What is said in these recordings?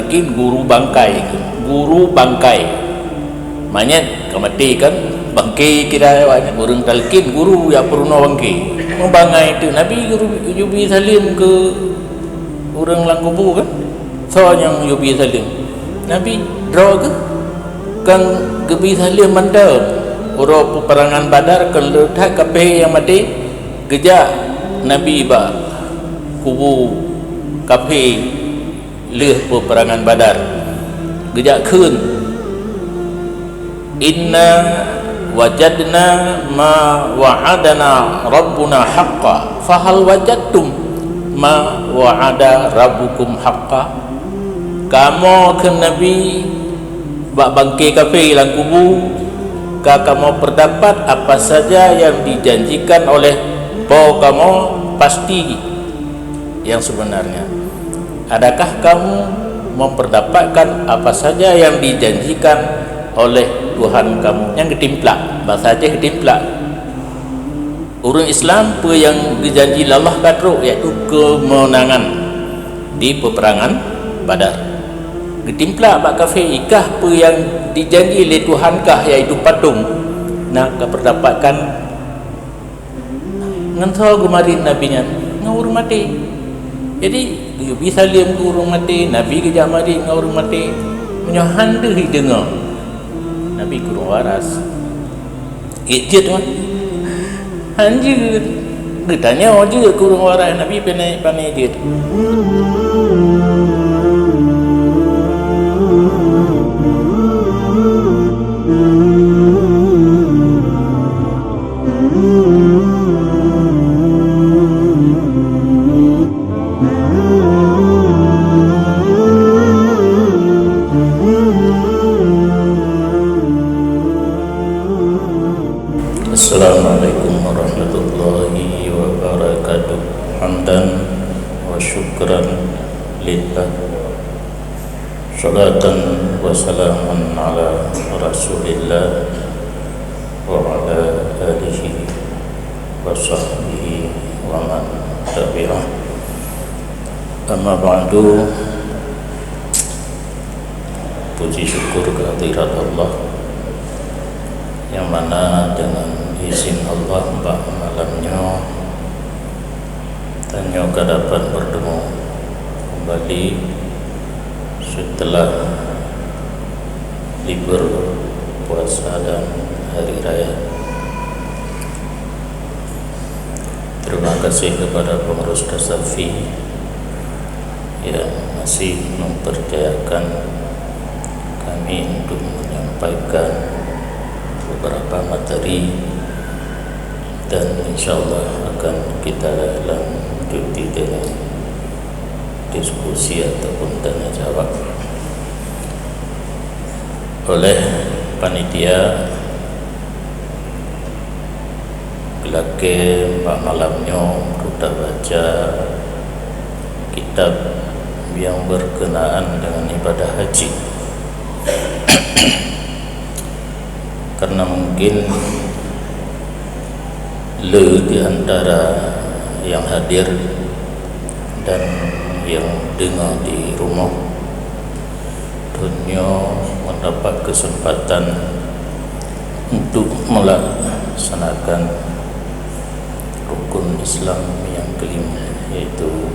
talqin guru bangkai. Guru bangkai maknanya kamati kan bangkai kira urang talqin guru ya puruna bangkai membangai itu Nabi guru yubi salim ke orang lang kubur kan so yang yubi salim Nabi draw ke kang gebi salim mandar orang peperangan Badar kan letak kape yang mati gejak Nabi ba kubu kape leh peperangan Badar gejak kun inna wajadna ma wa'adana rabbuna haqqa fahal wajadtum ma wa'ada rabbukum haqqa. Kamu ke Nabi bak bangkai kafir dalam kubur, kamu berdapat apa saja yang dijanjikan oleh kamu pasti yang sebenarnya. Adakah kamu memperdapatkan apa saja yang dijanjikan oleh Tuhan kamu? Yang ketimplak bahasa aja ketimplak orang Islam apa yang dijanji Allah katruk iaitu kemenangan di peperangan Badar. Ketimplak bak kafir ikah apa yang dijanji oleh Tuhan kah iaitu patung nak keperdapatkan ngantau gumarin nabinya ngurung mati. Jadi bisa liam ngurung mati Nabi ke jamari ngurung mati menyohan deh dengar Nabi kurung waras ijit mah anjir ditanya aja kurung waras Nabi panai ijit. Assalamualaikum warahmatullahi wabarakatuh. Hamdan wa syukran lillah, salatan wa salamun ala rasulillah wa ala alihi wa sahbihi wa man tabi'ah. Amma ba'du. Puji syukur kehadirat Allah yang mana dengan izin Allah malamnya tanya dapat bertemu kembali setelah libur puasa dan hari raya. Terima kasih kepada pengurus Tasafi yang masih mempercayakan kami untuk menyampaikan beberapa materi dan insyaallah akan kita lanjuti dengan diskusi ataupun tanya jawab oleh panitia gelake Pak malamnya kita baca kitab yang berkenaan dengan ibadah haji. Karena mungkin di antara yang hadir dan yang dengar di rumah dunia mendapat kesempatan untuk melaksanakan rukun Islam yang kelima, yaitu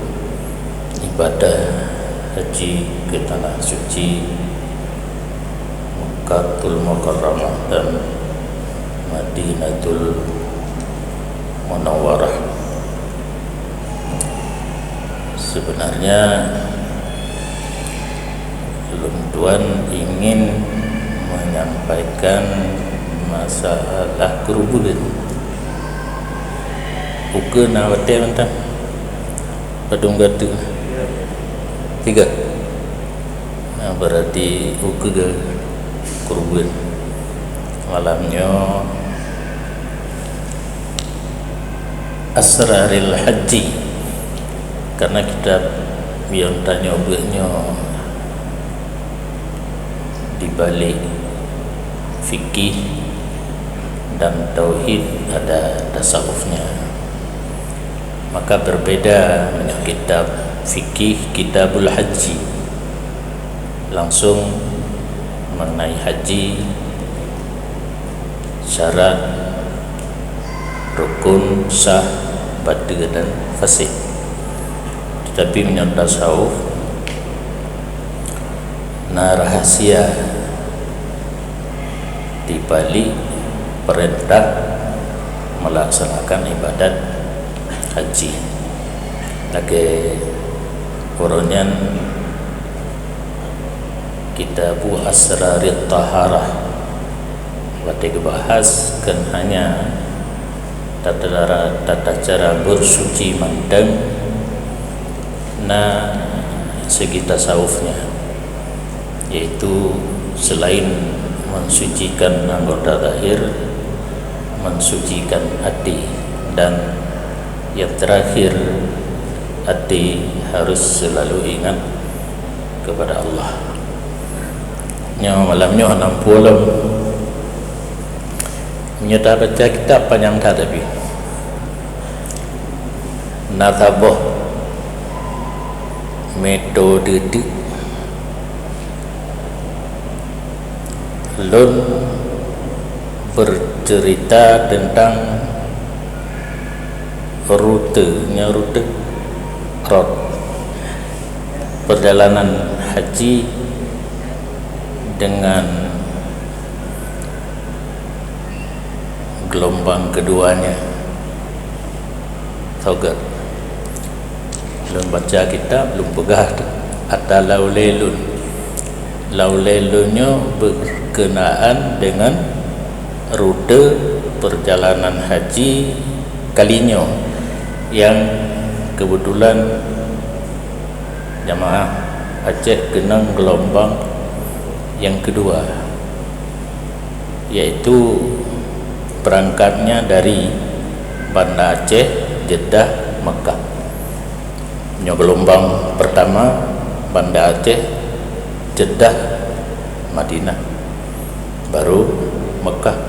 ibadah haji ke tanah suci Mekkatul Mukarramah dan Madinatul Munawwarah. Sebenarnya tuan ingin menyampaikan masalah kerubulan buku nawate mentang padung gatu 3 berarti buku kurban malamnya Asraril Haji, karena kitab yang tanya obahnya di balik fikih dan tauhid ada tasawufnya, maka berbeda dengan kitab fikih Kitabul Haji. langsung mengenai haji, syarat, rukun, sah, batil dan fasih. Tetapi menurut tasawuf, rahasia di balik perintah melaksanakan ibadat haji lagi Qur'anian Kitabu Asrarit Taharah Batik bahas kan hanya tata cara bersuci mandang segi tasawufnya, yaitu selain mensucikan anggota zahir, mensucikan hati, dan yang terakhir, hati harus selalu ingat kepada Allah. Malamnya 60 nyata baca kitab panjang tapi natabah metode lun bercerita tentang rute perjalanan haji dengan gelombang keduanya. Tahu ke? Belum baca kitab, belum pegah Hatta laulelun. Laulelunnya berkenaan dengan rute perjalanan haji kalinya, yang kebetulan jamaah Aceh kena gelombang yang kedua, yaitu berangkatnya dari Banda Aceh, Jeddah, Mekah. Gelombang pertama Banda Aceh, Jeddah, Madinah, baru Mekah.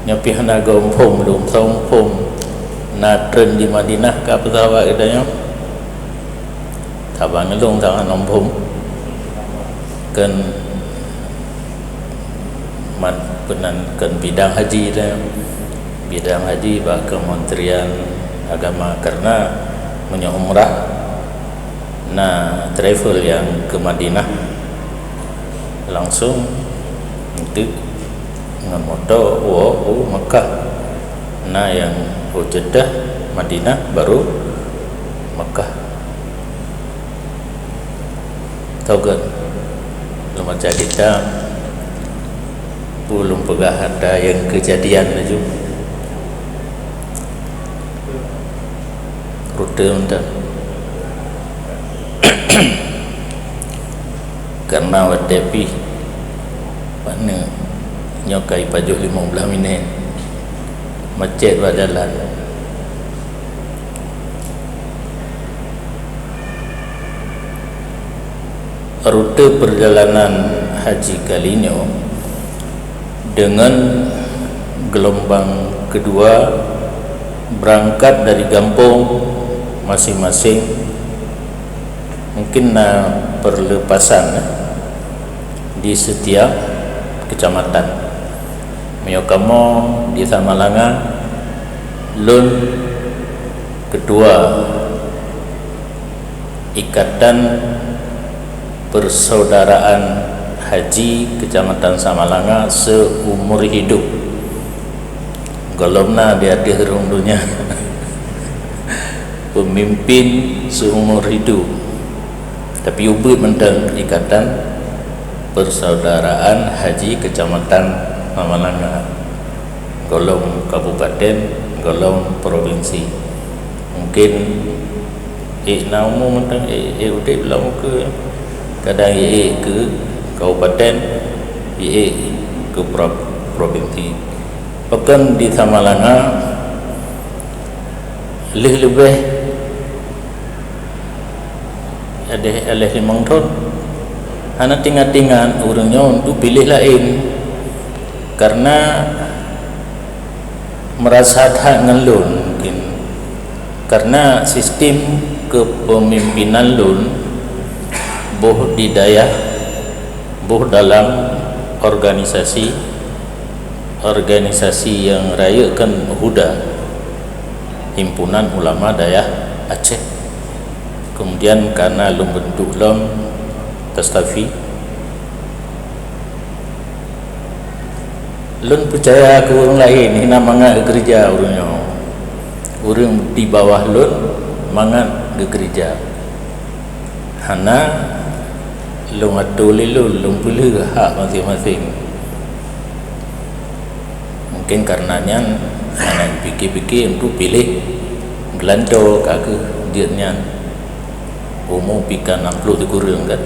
Pihak naga umpum belum umpum tren di Madinah ke pesawat katanya tabang ngelung tangan umpum kan bidang haji dah, bidang haji bah Kementerian Agama, karena punya umrah travel yang ke Madinah langsung untuk dengan motor Mekah, yang Jeddah, Madinah, baru Mekah. Tahu kan? Belum baca kita belum pegah ada yang kejadian aja rute untuk karena wadepi mana nyokai pajuk 15 minit macet jalan. Rute perjalanan haji kali ini dengan gelombang kedua berangkat dari kampung masing-masing, mungkin perlepasan di setiap kecamatan. Miyokamo di Samalanga, lun kedua Ikatan Persaudaraan Haji Kecamatan Samalanga seumur hidup. Golomna dia diherung dunia pemimpin seumur hidup, tapi ubud mentang Ikatan Persaudaraan Haji Kecamatan Samalanga, golong kabupaten, golong provinsi. Mungkin naumu mentang udah bilang ke kadang ke kabupaten, ke provinsi. Bahkan di Samalanga lebih ada 5 tahun. Hana tinggal-tinggal orangnya untuk pilih lain, karena merasa hak ngelun mungkin karena sistem kepemimpinan lun boh di daya, boh dalam organisasi yang rayakan Huda, Himpunan Ulama Daya Aceh. Kemudian karena lum bentuk lom tastafi, lun percaya ke orang lain hina mangat ke gereja orangnya, orang di bawah lun mangat ke gereja, hana lun atul lun pilih hak masing-masing. Mungkin karenanya anak fikir-fikir untuk pilih gelando kaki dianya umum pikan 60 tu kurang kan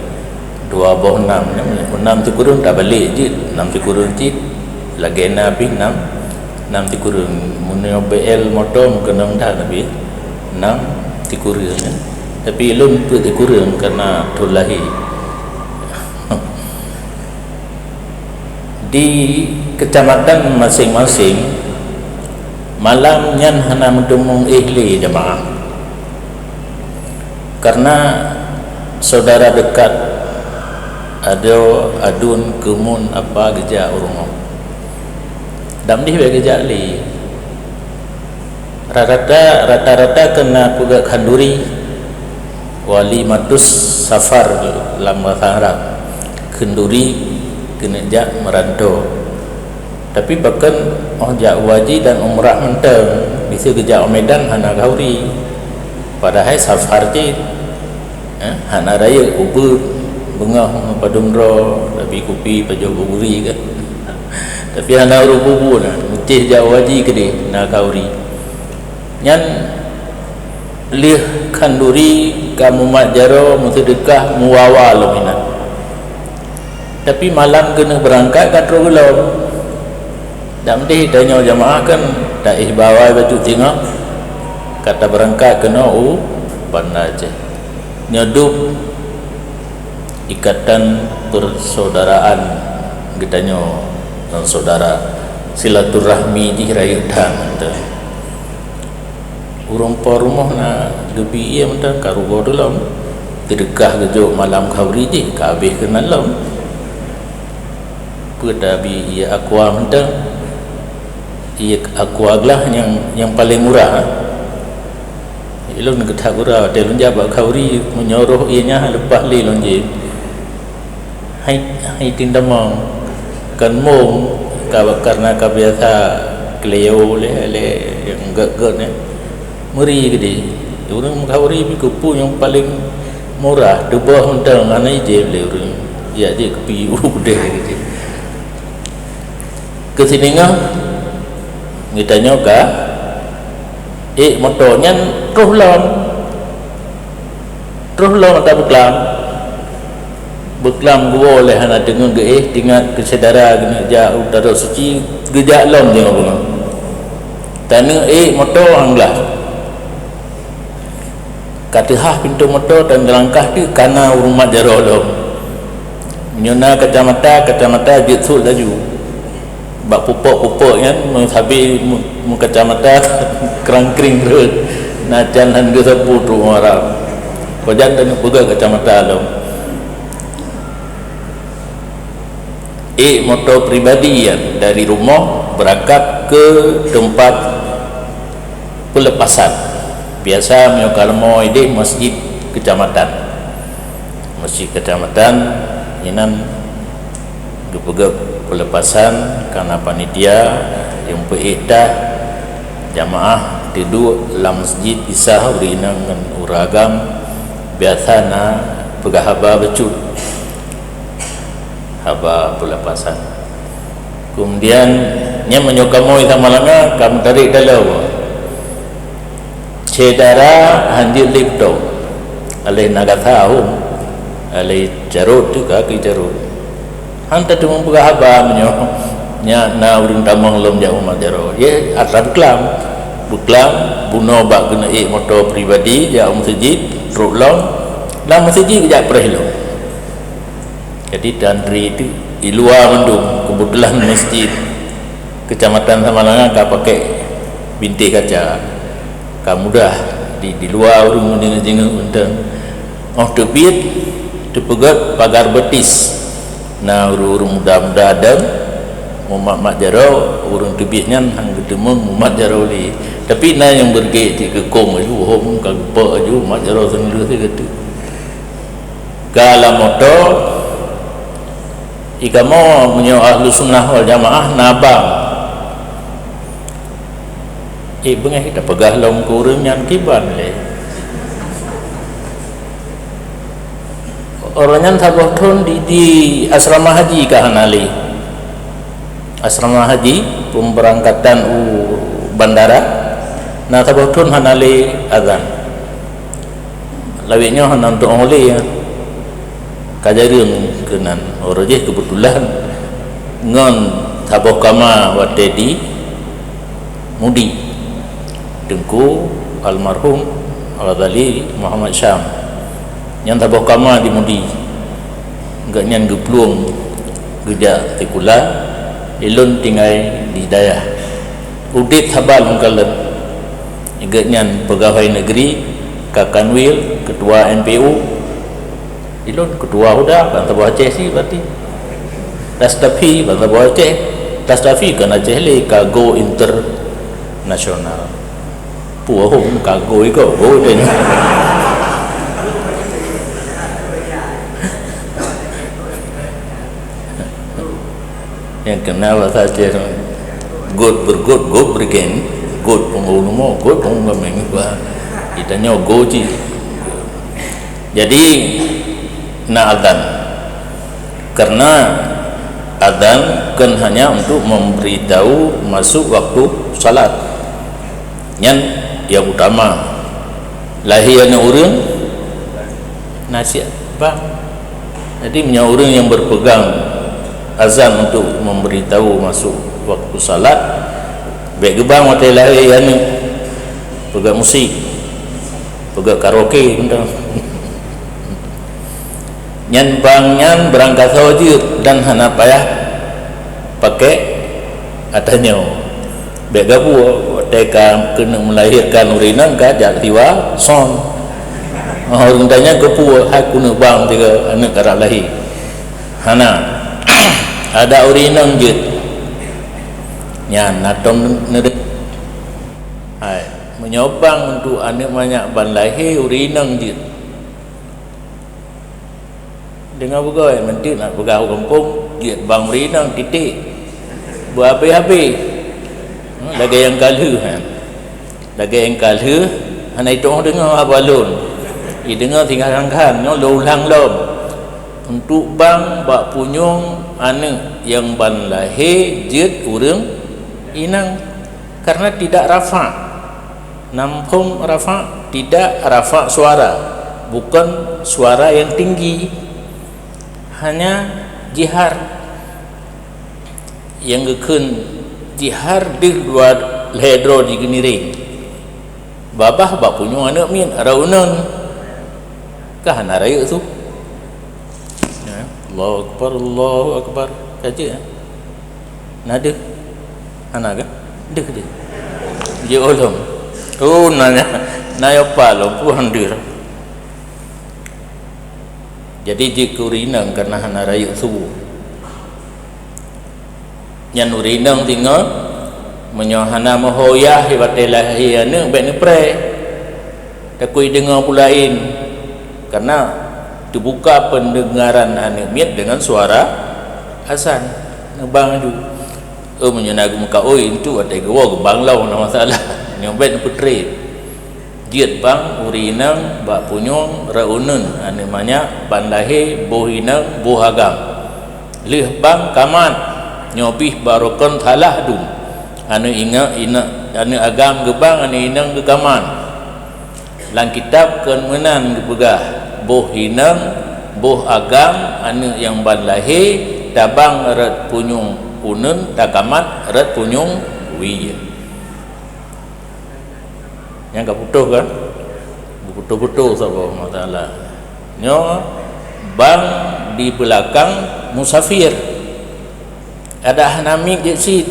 2 bawah 6 tu kurang tak balik je 6 tu kurang je lagi nabi 6 tu kurang munyo BL motor kena dah nabi 6 tu kurang kan tapi lun tu kurang kerana tu lahir di kecamatan masing-masing malamnya hana mendumung ihli jemaah karena saudara dekat ada adun kemun apa geja urung dam di geja li rata-rata kena pegak khanduri wali matus safar lam bahasa Arab kenduri kena jak merantau tapi bahkan jak wajib dan umrah mentang bisa kerja Medan hana gauri padahal safar je hana raya ubur bengah padumro tapi kopi pajo buburi kan tapi hana rububu nah mesti jak wajib ke dia na gauri nyan lih khanduri kamu majaro mesti dekah muwawa luminan tapi malam kena berangkat kat Trogolong tak mesti tanya jamaah kan tak bawa baju tengah kata berangkat kena pandai je nyodup ikatan persaudaraan kitanya dan saudara silaturahmi di raya dan urang pa rumah na gebi ia mentang karugo dalam dedekah gejo malam khauri je kabeh kenal lam pedabi ia aqua mentang ia aqua lah yang paling murah ilun ketak gura telun jabak khauri menyuruh ianya lepas li lonje hai tindamang kan mong karena kabiasa kleo le yang gak-gak ni meri gede orang khauri bi kupu yang paling murah debah mentang anai je le orang ya je kepi gede ke sini ngah ngitanya ka motornya terus lom tak beklam gua oleh anak dengan ge tinggal kesedara gini ja utara suci gejak lom dia ngomong tanah motor anglah katihah pintu motor dan langkah di kana rumah jaro lom nyona kacamata jitsul laju bak pupuk kan menghabi kacamata kerang-kering terus nak jalan ke sapu tu orang pajan dan pegang kacamata lom motor pribadi yang dari rumah berangkat ke tempat pelepasan biasa menyokalmo ide masjid kecamatan inan gepegep pelepasan karena panitia yang peedah jamaah tidur dalam masjid isah urinang dengan uragam biasa na pegahaba becut haba pelepasan kemudian nya menyokamo ita malanga kam tarik dalau cedara hanjil lipto alai nagatahum alai jarut juga ke jarut hanta tu mempegahaba menyo nya na urang tamang lom ja umat jaro ye atas buklam buno bak kena motor pribadi ja masjid rulong dalam masjid ja perhelong jadi tantri itu di luar mendung kebetulan masjid kecamatan Samalanga ka pakai bintik kaca ka mudah di luar urang dengan jengeng untang tepiat tepegat pagar betis na urung muda-muda ada mak jarau urung tebitnya hang ketemu mak jarau li tapi na yang berge ti kekong aju hom kagpa aju mak jarau sendiri tu kata kala moto ikamo punya ahlu sunnah wal jamaah nabang bengah kita pegah long kurung yang kiban le orangnya tabah ton di asrama haji kahanali asrama haji pemberangkatan bandara na tabah ton hanali azan lawiknya hanan tu oleh ya kajarung kenan orangnya kebetulan ngon tabah kama watedi mudi dengku almarhum Al-Ghazali Muhammad Syam yang tabah kama di mudi enggak nyan gepluang geja tikula ilun tinggai di daya udit habal mungkalan enggak nyan pegawai negeri kakanwil ketua NPU ilun ketua udah kan tabah Aceh sih berarti Dastafi kan tabah Aceh Dastafi kan Aceh le kago internasional puah kago iko dan yang kenal saja god bergen god pengguna mau god pengguna mengubah itanya goji jadi na adzan karena adzan kan hanya untuk memberitahu masuk waktu salat yang utama lahiana urang nasihat bang jadi punya orang yang berpegang azan untuk memberitahu masuk waktu salat baik gebang mati lahir yang pegang musik pegang karaoke nyan bangnya berangkat wajib dan hana payah pakai atanya baik gabu teka kena melahirkan urinang kajak tiwa son orang tanya kepu aku nak bang tiga anak karak lahir hana ada urinang je nyan natom nedek hai menyobang untuk anak banyak ban lahir urinang je dengan pegawai menteri nak pegawai kampung dia bang urinang titik berhabis-habis lagi yang kalah lagi yang kalah hana itu orang dengar abalun dia dengar tinggal rangkan lo ulang lom untuk bang bak punyung anak yang ban lahir jet urang inang karena tidak rafa nampung rafa tidak rafa suara bukan suara yang tinggi hanya jihar yang gekun jihar di luar ledro di geniring babah bak punyung anak min araunan kah naraya tu Allahu Akbar kaji nada anak kan dek dia dia olam naya palo pu handir jadi jikurinang karena hana raya subuh nyan urinang tinggal menyohana mahoyah hebatelah hiana baik ni pre takui dengar pulain karena dibuka pendengaran anak miat dengan suara azan ngebang itu menyenagu muka itu ada gawa gebang lau nama masalah nyobet putri diet bang urinang bak punyong raunun anak banyak bandahe bohinang bohagam lih bang kaman nyobih barokon thalah dum anu ingat anu agam gebang anu inang ke kaman lang kitab kan menan gepegah boh hinang boh agam anu yang ban lahir tabang rat punyung unun takamat rat punyung wiya yang gak putus kan putus-putus apa masalah nyo bang di belakang musafir ada hanamik jesit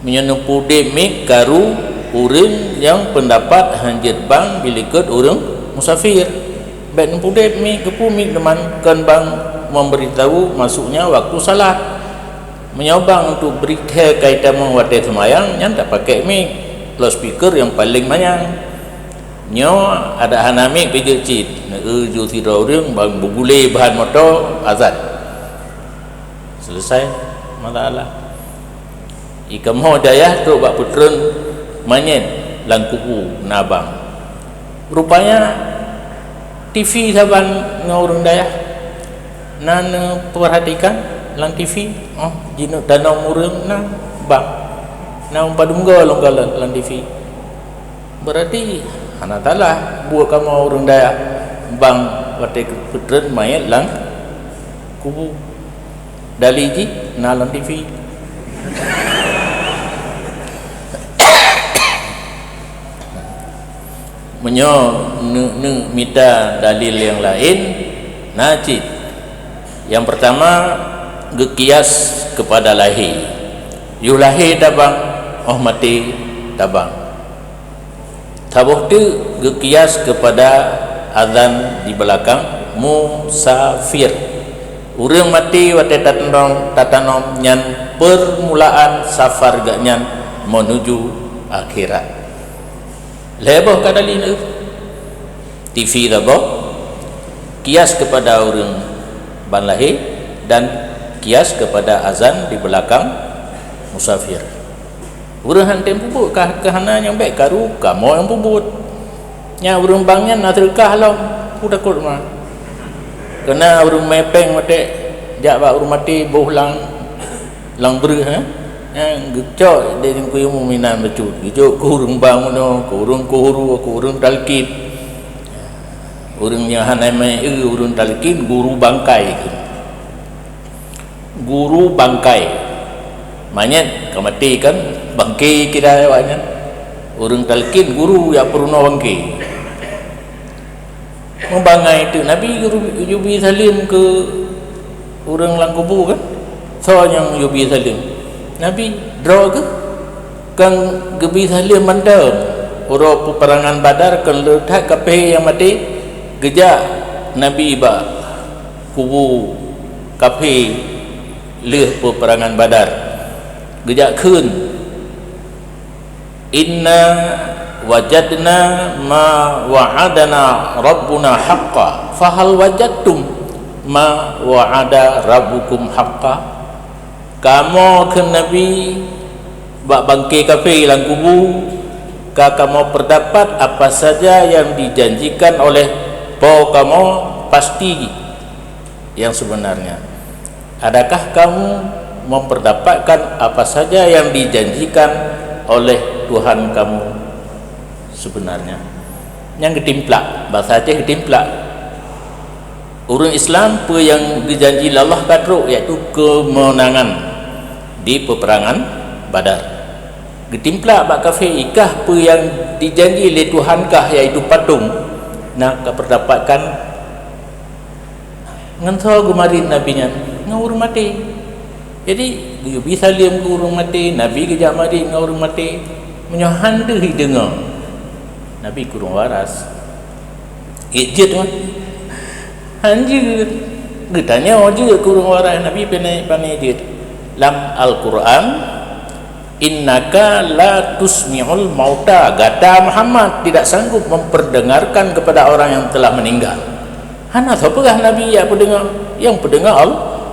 menyenupu demik karu urang yang pendapat hanjit bang bilikut urang musafir bet pudep mi kepu mi teman kan bang memberitahu masuknya waktu salat, menyobang untuk berita kaitan mengwate semayang yang tak pakai mi loudspeaker yang paling banyak nyo ada hanami pijak cit ju tiro orang bang bergulai bahan motor azan selesai masalah ikam ho dayah tu bak putren manyen langkuku nabang rupanya TV saban ngorong dayah nan perhatikan lang TV jino danau murung na bang na padungga longgalan lang TV berarti anak talah buat kamu orang daya bang wate putren mayat lang kubu daliji nalang TV menyo minta dalil yang lain najid yang pertama gekias kepada lahir yu lahir tabang mati tabang tabuh tu gekias kepada azan di belakang musafir urang mati wate tatanom nyan permulaan safar gaknyan menuju akhirat leboh kadalina TV leboh kias kepada urang ban lahir dan kias kepada azan di belakang musafir urang hantem puput kahana yang baik karu kamu yang puput nya urang bangnya nak terkah lah udah takut mah kena urang mepeng mate jak ba urang mati boh lang ber yang gecok dia ku ilmu minan becut gecok ku urang bang no ku urang kuhuru ku urang talqin urang yang hanai mai urang talqin guru bangkai manyet kamati kan bangkai kira awaknya orang talqin guru ya peruna bangkai membangai itu Nabi Yubi Salim ke orang lang kubu kan so yang Yubi Salim Nabi draw ke kan Yubi Salim mandam orang peperangan Badar kan letak kape yang mati gejak Nabi ba kubu kape leh peperangan Badar gejak kun inna wajadna ma wa'adana rabbuna haqqa fahal wajadtum ma wa'ada rabbukum haqqa kamu ke Nabi bak bangkai kafir lang kubu kamu terdapat apa saja yang dijanjikan oleh kamu pasti yang sebenarnya adakah kamu memperdapatkan apa saja yang dijanjikan oleh Tuhan kamu sebenarnya yang ketimplak bahasa Aceh ketimplak orang Islam apa yang dijanji Allah kadruk iaitu kemenangan di peperangan Badar ketimplak bak kafir ikah apa yang dijanji oleh Tuhan kah iaitu patung nak keperdapatkan ngentau gumarin nabinya ngawur mati jadi Yubi Salim ke urung mati Nabi kejak mati ngawur mati menyohanda dengar Nabi kurung waras ijit mah anjir getanya aja kurung waras Nabi panai ijit lam Al-Quran innaka la tusmi'ul mauta kata Muhammad tidak sanggup memperdengarkan kepada orang yang telah meninggal hana apakah Nabi yang pendengar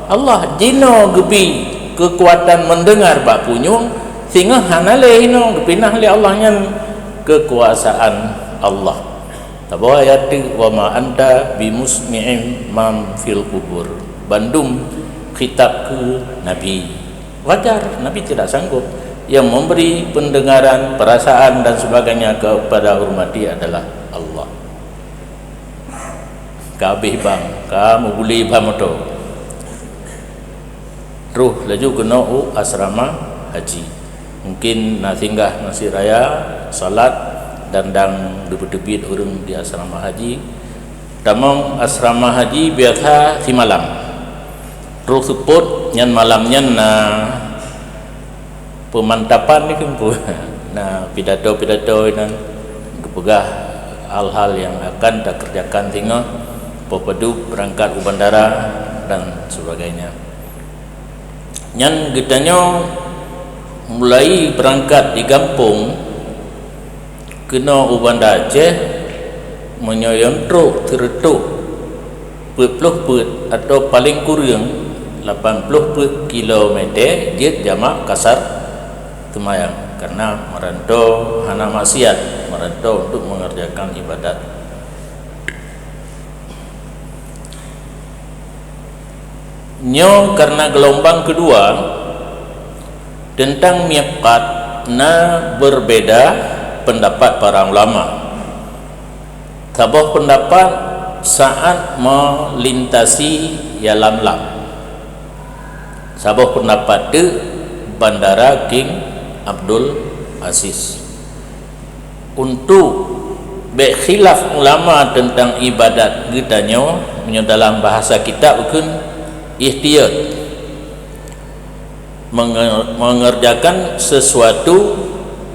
Allah jino gebi kekuatan mendengar bak punyung sehingga hana lehino gepinah le Allahnya kekuasaan Allah tabawa ayat wa ma anta bimusmi'in man fil kubur bandum khitab ke Nabi wajar Nabi tidak sanggup yang memberi pendengaran perasaan dan sebagainya kepada hormati adalah Allah kabeh bang kamu boleh bamoto ruh laju kena asrama haji mungkin nak singgah nasi raya salat dan debit-debit orang di asrama haji tamang asrama haji biasa si malam ruh support nyan malamnya na pemantapan ni kan na pidato nan kepegah hal-hal yang akan kita kerjakan tengah pepedu berangkat ke bandara dan sebagainya. Yang getanya mulai berangkat di kampung kena ubanda Aceh menyoyontruk teretuk put atau paling kurang 80 km dia jamak kasar temayang, karena merantau hana maksiat, merantau untuk mengerjakan ibadat. Nyo karena gelombang kedua tentang miqat na berbeda pendapat para ulama. Sebuah pendapat saat melintasi Yalamlam. Sebuah pendapat de Bandara King Abdul Aziz. Untuk berkhilaf ulama tentang ibadat getanya dalam bahasa kitab bukan ihtiyat, mengerjakan sesuatu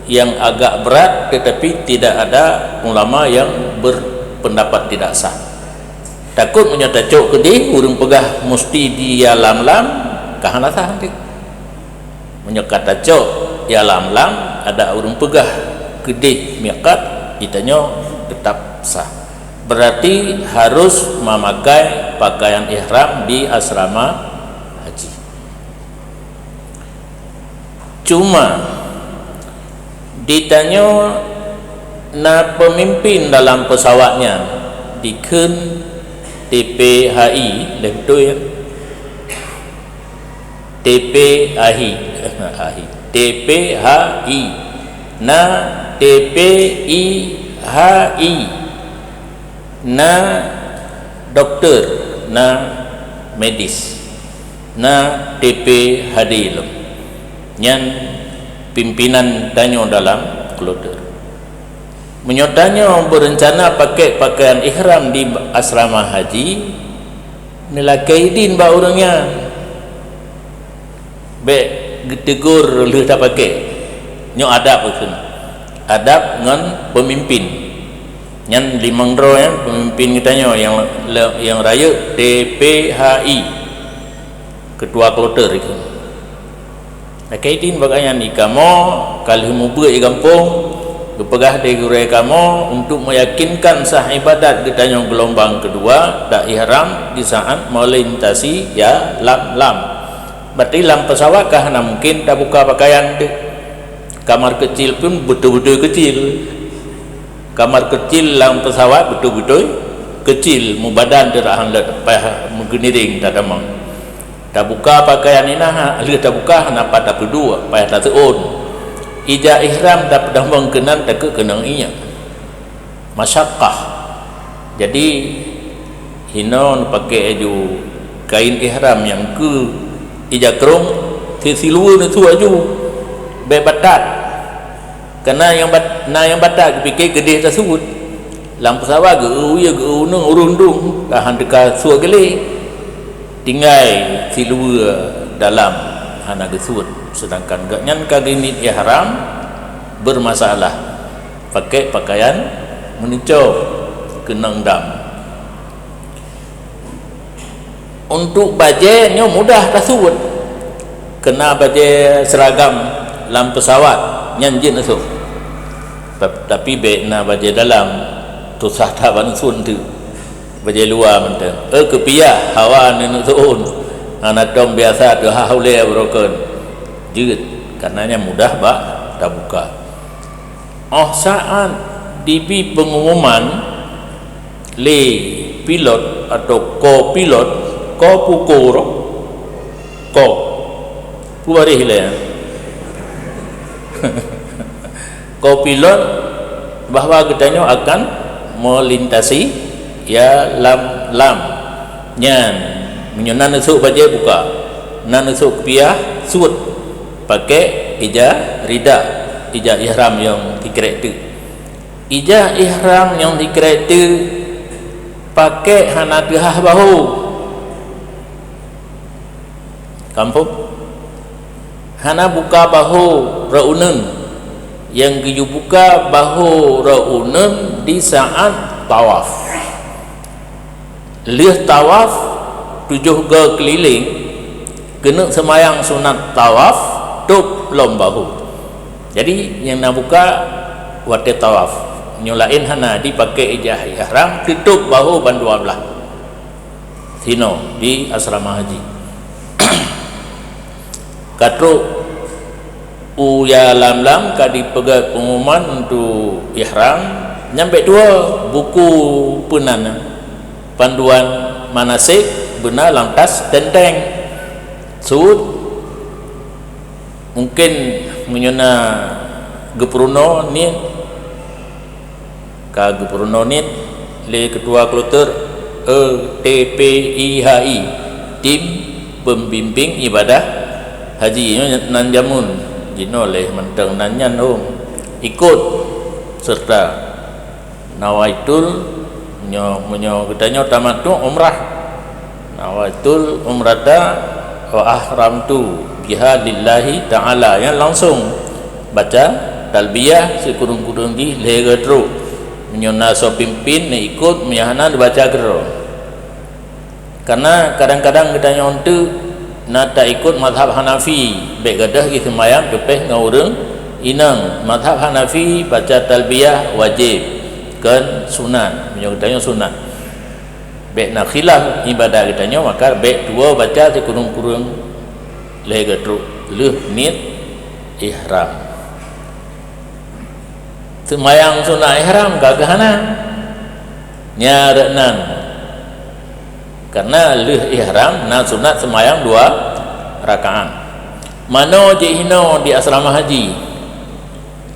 yang agak berat tetapi tidak ada ulama yang berpendapat tidak sah. Takut menyata cok kedih urang pegah mesti di Yalamlam kahana sah nanti. Menyekata cok Yalamlam ada urang pegah kedih miqat ditanya tetap sah. Berarti harus memakai pakaian ihram di asrama haji. Cuma ditanya na pemimpin dalam pesawatnya diken TPHI betul ya, TPHI na TPIHI na dokter na medis na TPHD yang pimpinan tanya dalam kloter menyotanya berencana pakai pakaian ihram di asrama haji nilakaidin ba orangnya be getegur leh tak pakai nyo adab pun adab dengan pemimpin yang limangro ya pemimpin kitanya yang raya TPHI ketua kloter itu nilakaidin bagaian ikamo kalau mubur di kampung kepegah dari gurai kamu untuk meyakinkan sah ibadat ditanya gelombang kedua tak ihram di saat melintasi ya lam berarti lam pesawat kah mungkin tak buka pakaian tu. Kamar kecil pun betul-betul kecil, kamar kecil lam pesawat betul-betul kecil mubadan terahan lepah menggeniring tak demang tak buka pakaian inah tak buka napa tak kedua payah tak seon ija ihram dapat mengkenan tak kenang inya masyaqqah. Jadi hinon pakai aju kain ihram yang ke ija kerung siluan itu aju bebatat karena yang batat fikir gede tersebut lampu sawah ge ya ge unung urundung tahan dekat suah gele tinggal silua dalam hana gesut, sedangkan gaknyan kagini ihram bermasalah pakai pakaian menicau kenang dam. Untuk bajenya mudah tersebut kena baju seragam dalam pesawat nyanjin esok tapi bekna baju dalam tu sahtaban sun tu baju luar mentang kepiah hawa nenek suun anak dom biasa tu haule broken jeut karenanya mudah bak tak buka. Saat dibi pengumuman le pilot atau co-pilot co-pukur puari le co-pilot bahwa kitanya akan melintasi ya lam nyan menyonan esok baca buka nan esok piah sud pakai ija rida ija ihram yang dikrek tu ija ihram yang dikrek tu pakai hana dihah bahu kampung hana buka bahu raunun yang giyu buka bahu raunem di saat tawaf. Lihat tawaf 7 ga keliling kena semayang sunat tawaf tup lom bahu. Jadi yang nak buka wate tawaf nyulain hana dipakai ijah ihram tutup bahu bandua belah sino di asrama haji. Katru uya lam-lam kadi pegat pengumuman untuk ihram nyampe 2 buku penan panduan manasik benar lantas tenteng sud mungkin menyona gepruno ni ka gepruno ni le ketua kloter TPIHI tim pembimbing ibadah haji nan jamun jino leh menteng nanyan ikut serta nawaitul menyo katanya tamattu umrah nawaitul umrata wa ahramtu biha lillahi ta'ala yang langsung baca talbiyah sekurung-kurung di legatru menyona so pimpin ikut menyahana dibaca gero karena kadang-kadang katanya untuk nata ikut mazhab Hanafi baik gadah gitu mayang kepeh ngaureng inang mazhab Hanafi baca talbiyah wajib kan sunat menyokatanya sunat baik nak khilaf ibadah katanya maka baik 2 baca sekurung-kurung legatru leh niat ihram semayang sunat ihram gagahana nyarenan karena leh ihram na sunat semayang 2 rakaat. Mano je hino di asrama haji,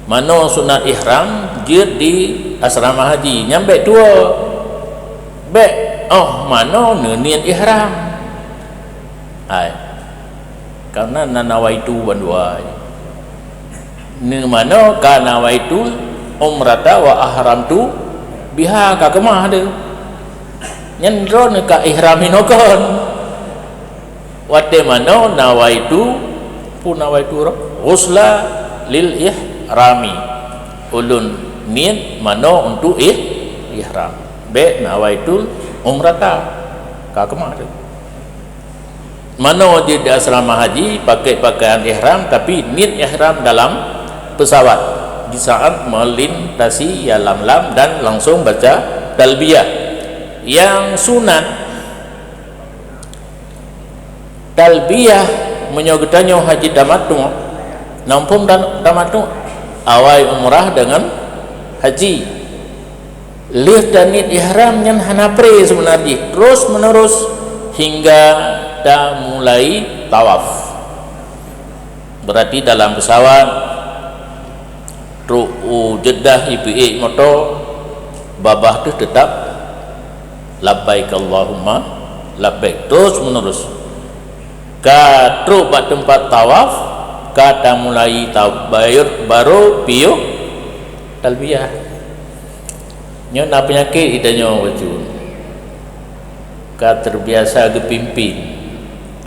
mano sunat ihram je di asrama haji nyampe 2 be mano niat ihram ai karena nanawaitu bandua ni mano ka nawaitu umrata wa ahramtu biha ka kemah ada nyendro ka ihram hinokon wate mano nawaitu punawaitu usla lil ihrami ulun niat mano untuk ihram be nawaitu umrata ka kemah ada mano di asrama haji pakai pakaian ihram tapi niat ihram dalam pesawat di saat melintasi ya lam-lam dan langsung baca talbiyah. Yang sunat talbiyah menyogetanyo haji tamattu nampung dan tamattu awai umrah dengan haji lih dan niat ihram yang hanapre sebenarnya terus menerus hingga dah mulai tawaf. Berarti dalam pesawat ru'u Jeddah IPA moto babah tu tetap labbaik Allahumma labbaik terus menerus ka truk pada tempat tawaf kata mulai tabayur baru piyo talbiyah nyo na penyakit itanyo wajun ka terbiasa gepimpin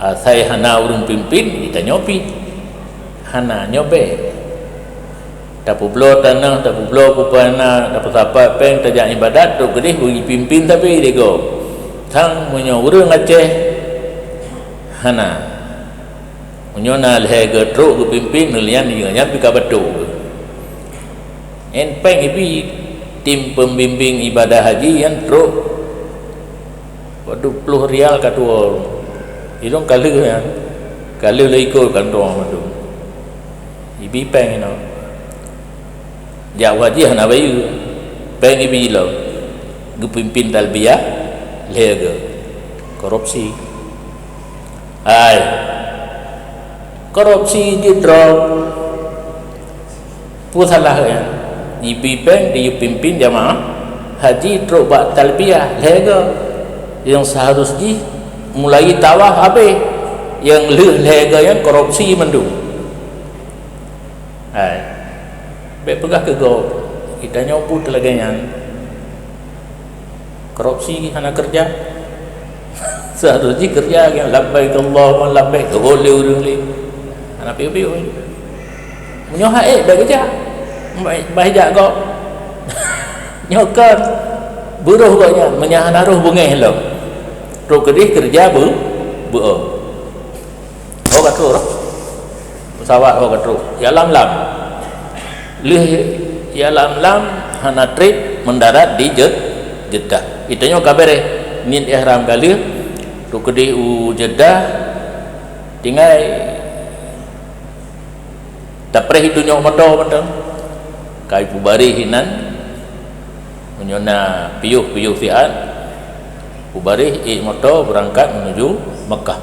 asai hana urung pimpin kita nyopi hana nyobe tapublo tanah tapublo kupana dapat apa peng tajak ibadat tu gede bagi pimpin tapi dego thang munyo urung aceh hana munyo na lege truk gepimpin nelian nya pika betu en peng ibi tim pembimbing ibadah haji yang truk waduh Rp20 katua ilong kali ya kali le ikut kantong tu ibi peng ino ja wajih na bayu peng ibi lo gepimpin talbiyah lege korupsi ai korupsi di drop pusalah ya ibi peng dipimpin jamaah haji truk bak talbiyah lege yang seharusnya mulai tawaf habis yang lega yang korupsi mendung baik pegah ke go kita nyobu telaganya korupsi hana kerja seharusnya kerja yang labbaik Allahumma labbaik boleh urung le hana piu-piu menyoha baik kerja bahijak kau nyokan buruh koknya menyahan aruh bungeh lo ro kedih kerja bu oh katru pesawat oh katru ya lam ya lam hana trip mendarat di Jeddah itanya kabare nin ihram kali ro kedih Jeddah tinggal tapre hitunya motor betul kai pubari hinan menyona piuh fiat pubari motor berangkat menuju Mekah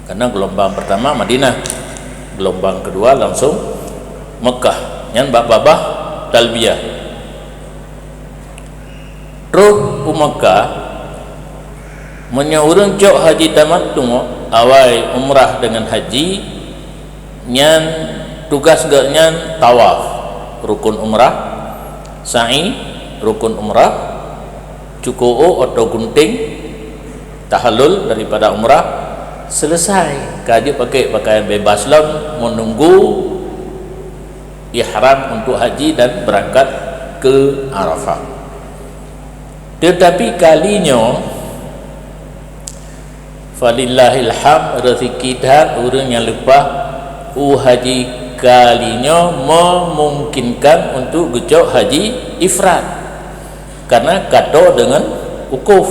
karena gelombang pertama Madinah gelombang kedua langsung Mekah yang babah talbiyah ruh Mekah menyaurun cok haji tamattu awai umrah dengan haji nyan tugas gaknya tawaf rukun umrah sa'i rukun umrah cuku'u atau gunting tahallul daripada umrah selesai kaji pakai pakaian bebas lam menunggu ihram untuk haji dan berangkat ke Arafah tetapi kalinya falillahil hamd rezeki dan orang yang lepas haji kalinya memungkinkan untuk gejok haji ifrad karena kado dengan ukuf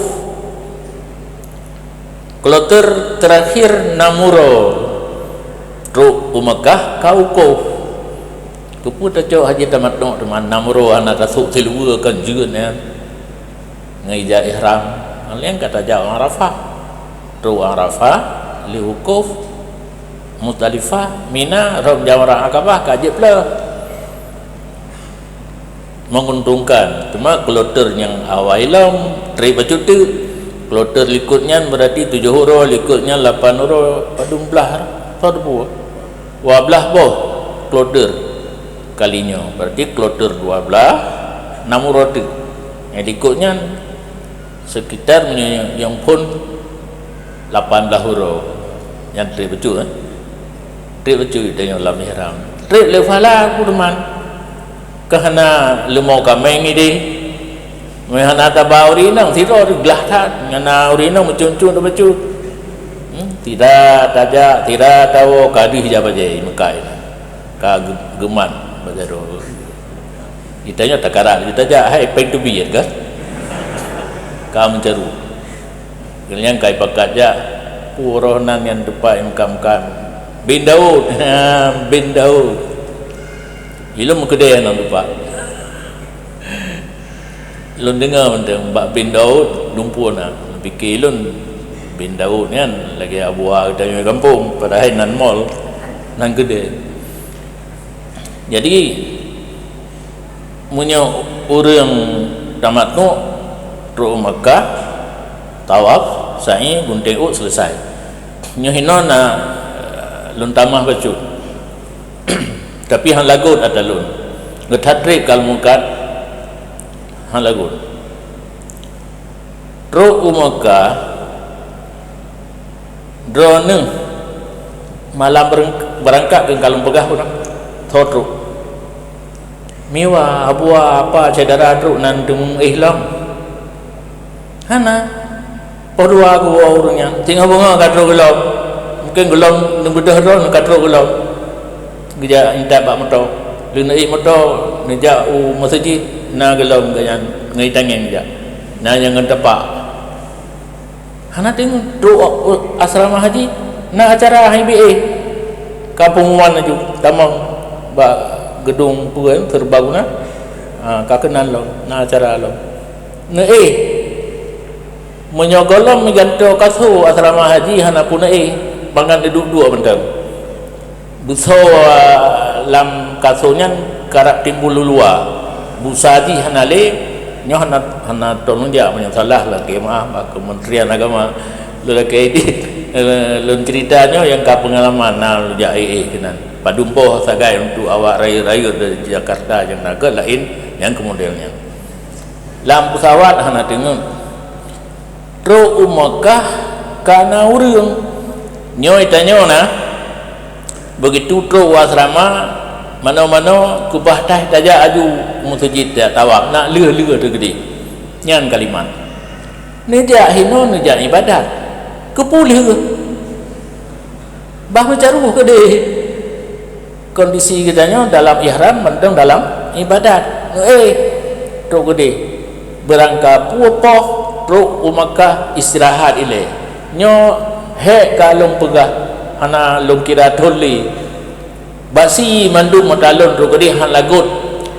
kloter terakhir namuro ru Mekah kau ukuf kupu gejok haji tamattu teman namuro anak tasuk tilwa kan juga ya ngija ihram kalian kata jauh Arafah ru Arafah li ukuf Muzdalifah, Mina, Rom Jamrah Aqabah kajib pula menguntungkan cuma kloter yang awailam tri bacutu kloter likutnya berarti 7 huruf likutnya 8 huruf padum belah tadbu wablah boh kloter kalinya berarti kloter 12 6 huruf tu yang likutnya sekitar yang pun 18 huruf yang tri bacutu trip betul dengan lam ihram trip lefala aku teman kahana lemau kameng ini mehana tabauri nang tiro gelah tak ngana uri nang mencun-cun becu tidak tajak tidak tahu kadih japa je Mekah ini ka geman bazaro itanya takaran ditajak hai peng to be kan ka menceru yang kai pakat ja puronan yang depan imkam bin Daud ilmu kedai nak lupa ilun dengar tentang Mbak bin Daud lumpur nak fikir ilun bin Daud ni kan lagi abuah kita kampung padahal nan mall nan kedai jadi punya orang tamat tu ru Mekah tawaf sa'i gunting selesai nyohino na lun tamah baju tapi hang lagut ada lun ngethatrik kal mukat hang lagut ro Mekah drone malam berangkat ke kalung pegah pun thotru miwa abua apa cedera tru nan dung ihlam hana podua ku orangnya tinggal bunga katro gelap mungkin gelap nembedah ron katro gelap geja inta bak motor lenai motor neja u masjid na gelap gayan ngai tangen ja na yang tepak hana tengok do asrama haji na acara HBA kampungwan aju tamang ba gedung puan terbangun ka kenal lo na acara lo na menyogolam meganto kasu asrama haji hana puna bangan duduk dua bentang buso lam kasunya karap timbul lulua busadi hana le nyo hana tolong dia punya salah lah ke maaf Kementerian Agama lu ke lu ceritanya yang ka pengalaman na lu ja kenan padumpoh sagai untuk awak raya-raya dari Jakarta yang naga lain yang kemodelnya lam pesawat hana tengok ro Mekah kana urang nyoy tanyo na begitu tro asrama mana-mana kubah dah tajak aju musjid dah tawaf nak lừa tu gede nyan kalimat nejak hino nejak ibadat kepulih ke bah mencaruh ke deh kondisi kitanya dalam ihram mentang dalam ibadat tu gede berangkat pupoh ruk Makkah istirahat ile nyo he kalung pegah ana long kira toli basi mandum matalon ruk gede han lagut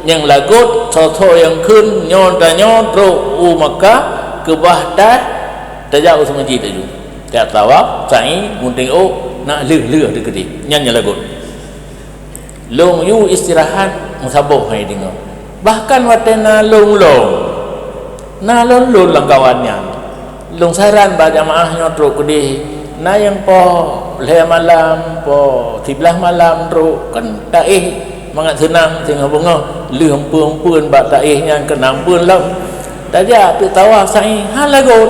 yang lagut so yang kun nyo tanyo ruk Makkah ke bahdah tajak us masjid tu tak tawaf sa'i munting nak lừa tu gede nyanyi lagut long yu istirahat musaboh hai dengar bahkan watena long na long lang kawannya long saran ba jamaah nyotro gede na yang po le malam po 11 malam ro kan taih mangat senang tengah bunga lương pương ba taih nyan kenam pương lam taja tu tawaf sai hal lagut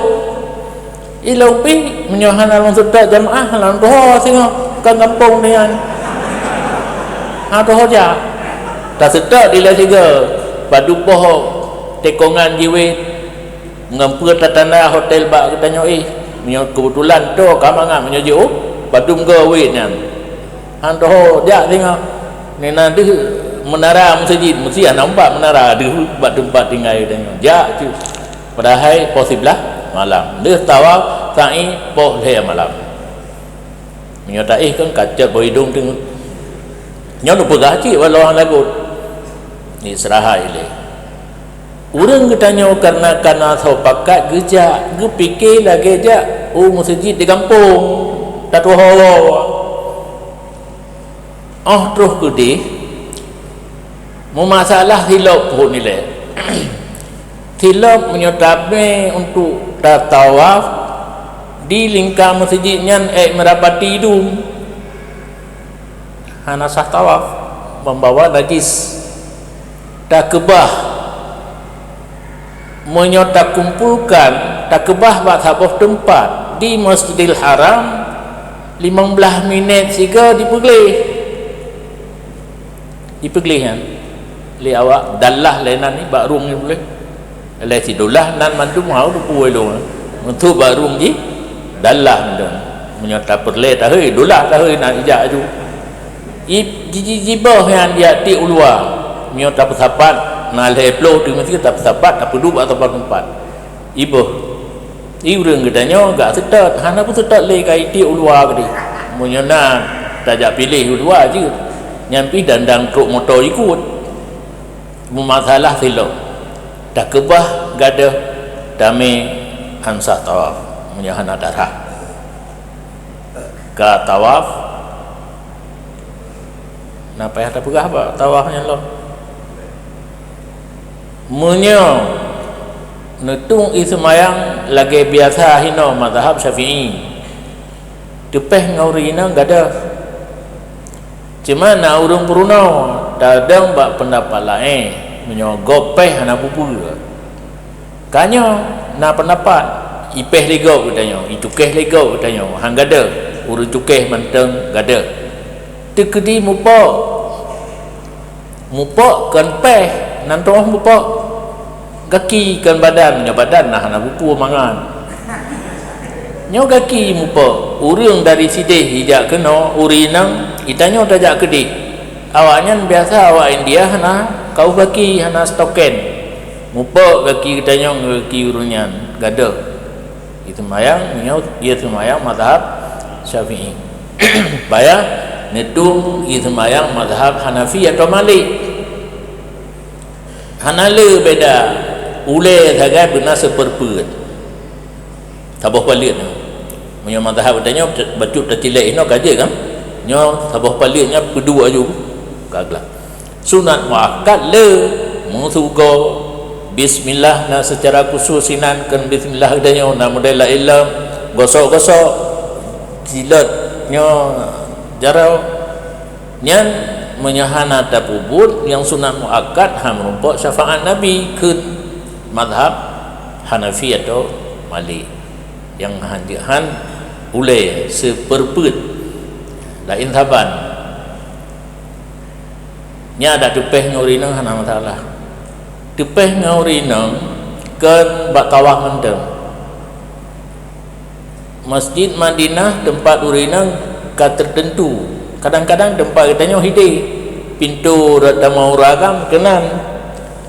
ilong pi menyohan along sudah jamaah along doh tengok kan kampung nian doh ja tak sedar di tiga padu boh tekongan jiwe ngampur tatana hotel ba kita nyoi menyo kebetulan tu kamangan menyo jo padum ke we nian doh ja tengok ni nanti menara masjid mesti nampak menara di tempat tinggal tengok ja tu padahal posiblah malam dia tawaf sa'i poh le malam menyata kan kacat boy hidung tengok nyo pegah cik walau lagut ni serah ile urang ketanya karena so pakat geja ge fikir lagi ja masjid di kampung tak tahu terus gede mau masalah hilap pun nilai hilap menyatakan untuk tawaf di lingkar masjidnya merapati hidung hana sah tawaf membawa najis tak kebah menyota kumpulkan tak kebah buat sebuah tempat di Masjidil Haram 15 minit siga dipegilih kan li awak dallah lenan ni bak rum ni boleh le sidulah nan mandu mau tu puai lo untuk bak rum ji dallah mandon menyota perle tak hei dulah tak hei nak ijak aju jibah yang dia ti ulua menyota persapat na le plo tu mesti tak persapat tak duduk atau tempat ibuh urang katanya gak setat hana pun setat le kai ti ulua gede menyona tajak pilih ulua je nyampi dandang truk motor ikut masalah silap dah kebah gada dami hansah tawaf menyahana darah ke tawaf napa ya tak pegah apa tawafnya lo munyo netung ismayang lagi biasa hino mazhab Syafi'i tepeh ngaurina gada cuma na urung puruna dadang bak pendapat lain menyogopeh hana pupu kanyo na pendapat ipeh legau katanya icukeh legau katanya hang gada urung cukeh menteng gada tekedi mupok kan peh nantoh mupok kaki kan badan nah hana pupu mangan nyo kaki mupok urang dari sideh hijak kena urinang itanyo tajak kedi awaknya biasa awak India hana kau kaki hana stoken mupok kaki itanyo kaki urunyan gada itu mayang nyo ia semayang mazhab Syafi'i bayar netung itu mayang mazhab Hanafi atau Malik hanale beda ule sagai benar seperput sabah palit punya mazhab katanya bacut tertilai ino kaje kan nyo sabah palitnya kedua aju kaglah sunat muakkad le musugo bismillah na secara khusus sinankan bismillah katanya na model la ilam gosok-gosok jilat nyo jarau nyan menyahana tapubut yang sunat muakkad ha merumpok syafaat Nabi ke mazhab Hanafi atau Malik yang handihan ulai seperput lain taban nya ada tepeh ngaurinang hana masalah tepeh ngaurinang kan bak tawaf mendem Masjid Madinah tempat urinang ka tertentu kadang-kadang tempat katanya hidih pintu tamu uragam kenan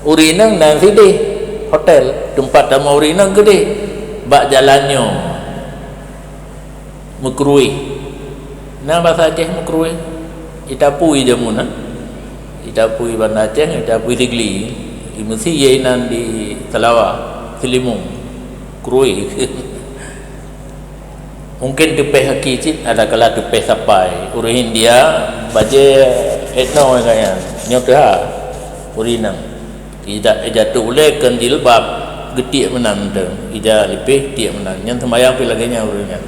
urinang dan hidih hotel tempat tamu urinang gede bak jalannya makruih nah bahasa Aceh makruih itapui jamuna itapui Banda Aceh itapui Ligli mesti yainan di Telawah Selimung makruih mungkin tepeh hakicit ada kala tepeh sampai urihin dia baje etno kaya nyodah urinang tidak jatuh oleh kan jilbab getik menan tu ija lebih tiak menan yang sembahyang pi laginya uringan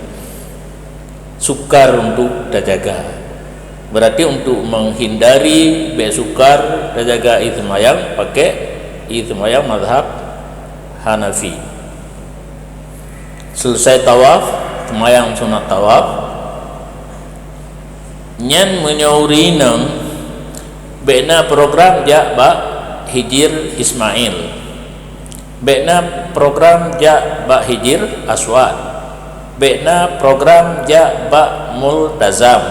sukar untuk terjaga berarti untuk menghindari sukar terjaga sembahyang pakai sembahyang mazhab Hanafi selesai tawaf sembahyang sunat tawaf nyan menyaurinang bena program jak ba hijir Ismail bena program jak ba hijir Aswad bena program jak ba Multazam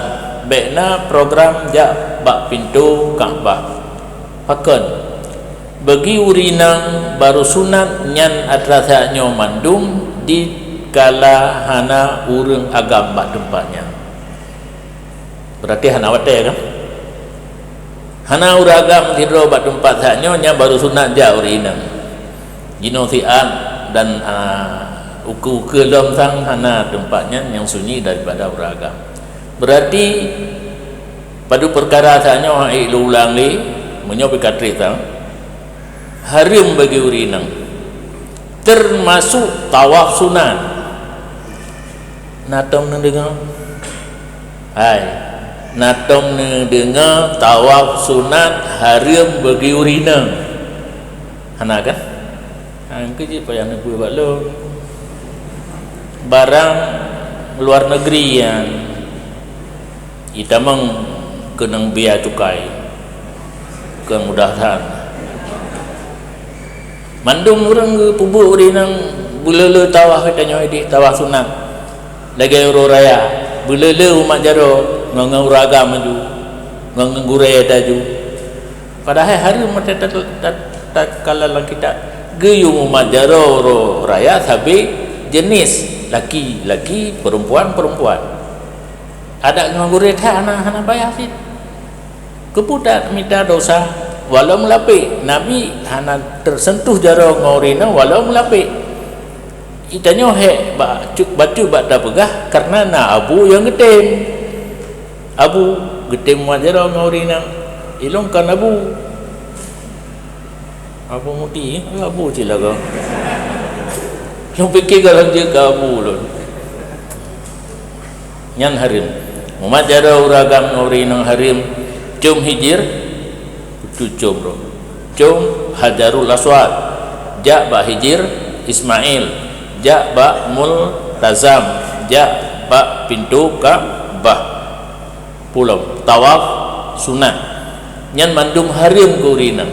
bena program jak ba pintu Ka'bah akan bagi urinang baru sunat nyan adrasanya mandum di kala hana urang agam bak tempatnya berarti hana wate kan hana urang agam tidro bak tempat saknya nya baru sunat ja urinang jino sian dan uku kelom sang hana tempatnya yang sunyi daripada urang agam berarti pada perkara saknya ulang li menyopi katrita harim bagi urinang termasuk tawaf sunat natom dengar hai natom dengar tawaf sunat harim bagi urinang hana kan kerja payah nak buat lo barang luar negeri yang kita meng kenang biaya cukai kemudahan mandum orang ke pubuk urinang bulele tawaf katanya di tawaf sunat lagi uro raya bulele umat jaro ngang uragam maju ngang gure daju padahal hari umat tak kala kita geyu umat jaro uro raya sabi jenis laki-laki perempuan ada ngang gure tha hana bayar sih keputat minta dosa walau melapik Nabi hana tersentuh jaro ngorina walau melapik itanya batu bak dah pegah karena na abu yang getem abu getem wajara ngorina ilong kan abu muti abu cilaga yang fikir kalau dia ke abu lon nyan harim umat jara uragam ngorina harim cum hijir tu cum bro cum Hajarul Aswad ja ba hijir Ismail ja ba Multazam ja ba pintu Ka'bah pulau tawaf sunat nyan mandum harim ke urinang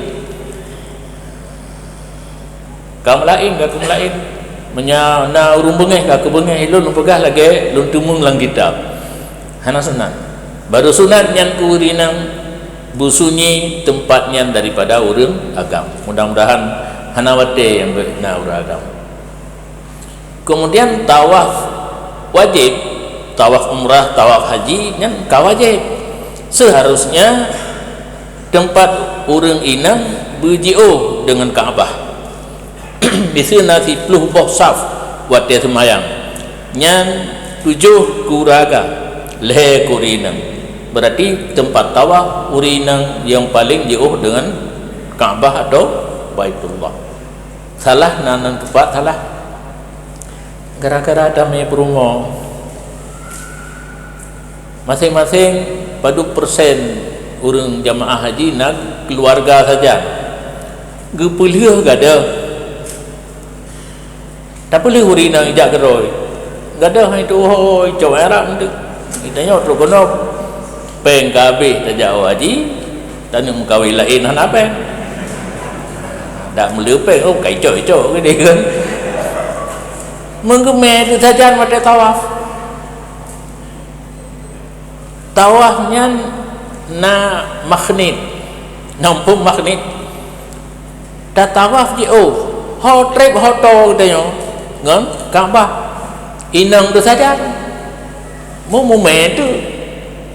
kam lain menya na urung bengeh ka ke bengeh ilun pegah lagi lun tumung lang kitab hana sunat baru sunat nyan ke urinang busunyi tempatnya daripada urang agam mudah-mudahan hana wate yang na urang agam. Kemudian tawaf wajib, tawaf umrah, tawaf haji yang kawajib. Seharusnya tempat urang inang berjio dengan Ka'bah. Bisa nasi puluh boh saf wate semayang. Nyan 7 kuraga leh kurinang. Berarti tempat tawaf urinang yang paling jauh dengan Ka'bah atau Baitullah. Salah nanang tempat salah. Gara-gara damai perumah masing-masing padu persen orang jamaah haji nak keluarga saja gepulih gada tak boleh urinang ijak geroi gada itu hoi coba Arab tu kitanya terus kena peng kabeh tajak haji tak nak mengkawin lain apa dak melepeng kai cok-cok ke dia kan menggemar tu saja mata tawafnya na magnet nampu magnet dah tawaf je ho trip ho to katanya ngon Kaabah inang tu saja mu tu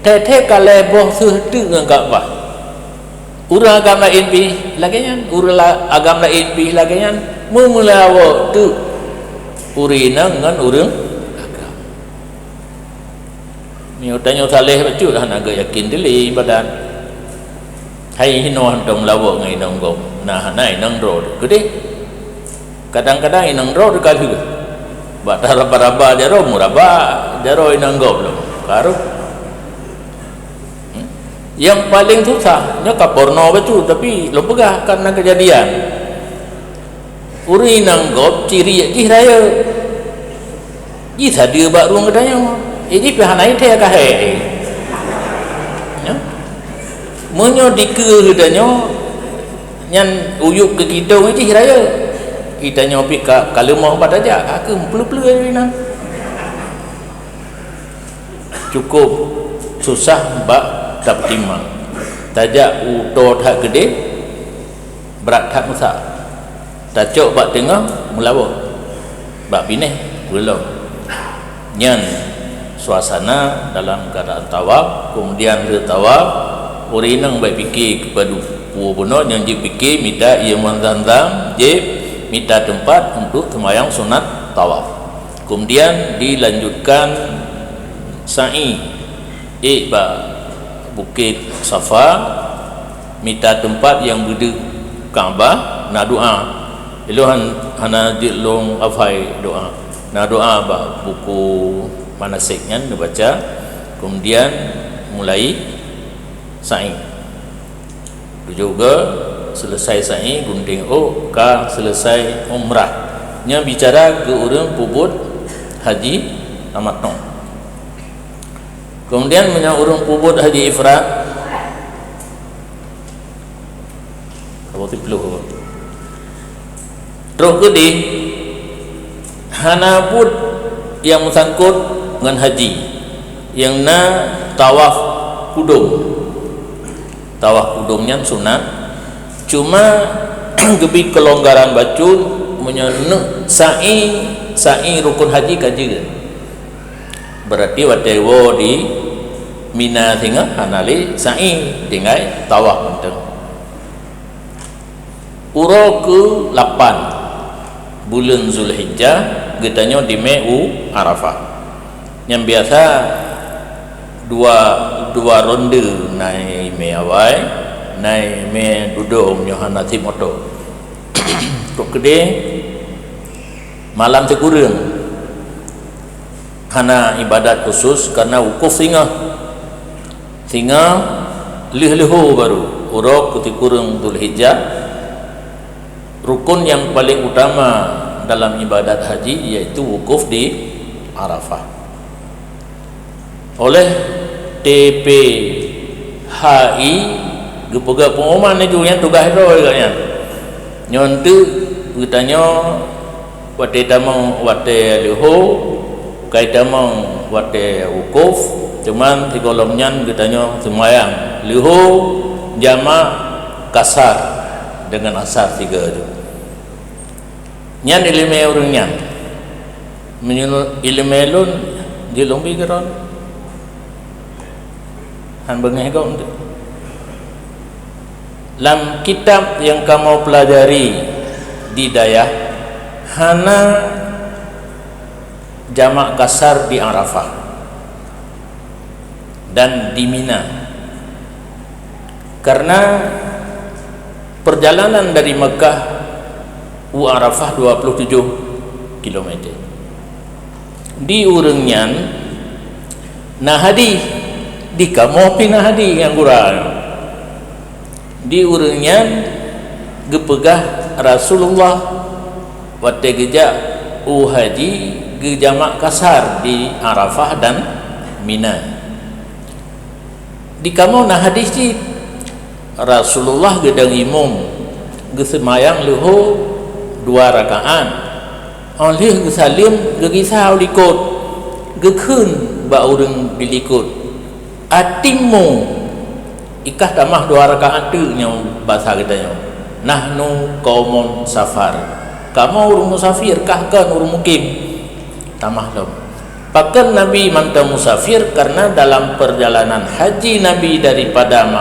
tete kale boh su tu ngan Kaabah urang agama lain pi lagian urang agama lain pi lagian mu mulawa tu urina ngan urang agama ni utanya saleh bacu dah nak yakin dili badan hai hinon dong lawa ngai nong gom nah nai nang ro gede kadang-kadang inang ro dekat juga ba raba jaro muraba jaro inang gom lo karo yang paling susah nya kaporno bacu tapi lo pegah karena kejadian uri nang gom ciri ji raya ji sadia ba ruang kedanya ji pihanai te ka he menyo dike hidanya nyan uyuk ke kita ni raya kita nyopi ka kalau mau pada aja aku pelu-pelu ni nang cukup susah bak tak timang tajak uto tak gede berat tak musak tajak bak tengah melawa bak pineh belum nyan suasana dalam keadaan tawaf kemudian dia tawaf orang baik fikir kepada benar yang dia fikir minta ia menzam je minta tempat untuk sembahyang sunat tawaf kemudian dilanjutkan sa'i ba bukit Safa minta tempat yang berdek Kaabah nak doa iluhan hana dilong afai doa nak doa ba buku manasiknya dibaca kemudian mulai sa'i juga selesai sa'i gunting ka selesai umrah nya bicara ke orang pubut haji tamattu kemudian punya orang pubut haji ifrad apa tipluh terus gede hana put yang sangkut dengan haji yang na tawaf kudum tawaf kudumnya sunat cuma gebi kelonggaran bacun menyenuk sa'i rukun haji kaji berarti watewo di Mina tinggal hanali sa'i tinggal tawaf menteng uro ke 8 bulan Zulhijjah getanya di Me'u Arafah yang biasa dua ronde naik me awai naik me duduk Yohana Timoto tok gede malam tekurang karena ibadat khusus karena wukuf singa lih-lihu baru urok kutikurang Dzulhijjah rukun yang paling utama dalam ibadat haji yaitu wukuf di Arafah oleh TPHI gepega pengumuman ni juga yang tugas itu katanya nyontu bertanya wate tamang wate liho kai tamang wate wukuf cuman di kolomnya bertanya semayang liho jama kasar dengan asar 3 itu nyan ilmu orangnya menurut ilmu lun di lombi geron han bengah kau untuk dalam kitab yang kamu pelajari di dayah hana jamak kasar di Arafah dan di Mina karena perjalanan dari Mekah u Arafah 27 km di urangnya nah hadis di kamu pinah hadi yang kurang di urangnya gepegah Rasulullah wate geja haji ge jamak kasar di Arafah dan Mina di kamu nah hadis Rasulullah gedang imam gesemayang leho 2 rakaat oleh gesalim gegisau likut gekun ba urang dilikut atimu ikah tamah 2 rakaat tu nya bahasa kita nya nahnu qaumun safar kamu urang musafir kah kan urang mukim tamah lam pakan Nabi mantau musafir karena dalam perjalanan haji Nabi daripada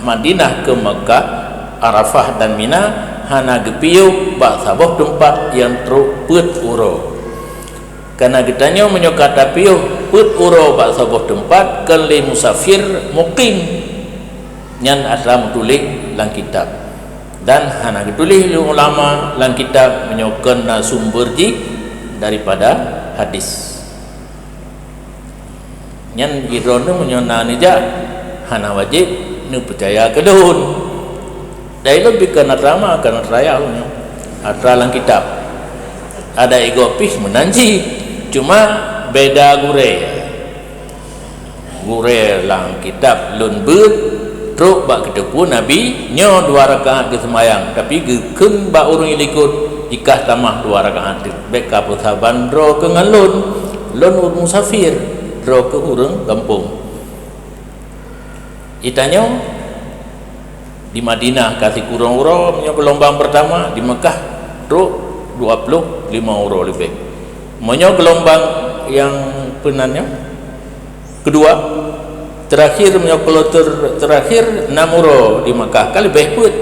Madinah ke Mekah, Arafah dan Mina hana gepiu bak sabah tempat yang teruk put uro. Karena kitanya menyokat tapiu put uro bak sabah tempat kali musafir mukim nyan asram tulis lang kitab. Dan hana ditulis ulama lang kitab menyokan sumber ji daripada hadis. Nyan irona menyona nija hana wajib nu percaya ke daun dari lebih kena drama kena raya atra lang kitab ada egopis menanji cuma beda gure lang kitab lun beut truk bak ketepu Nabi nyo 2 rakaat ke semayang tapi gekeng bak urang ilikut ikah tamah 2 rakaat bek ka saban ro ke ngalun lun urang musafir ro ke urang kampung itanya di Madinah kasih kurang euro punya gelombang pertama di Mekah tu 25 euro lebih punya gelombang yang penannya kedua terakhir punya kloter terakhir 6 euro di Mekah kali lebih put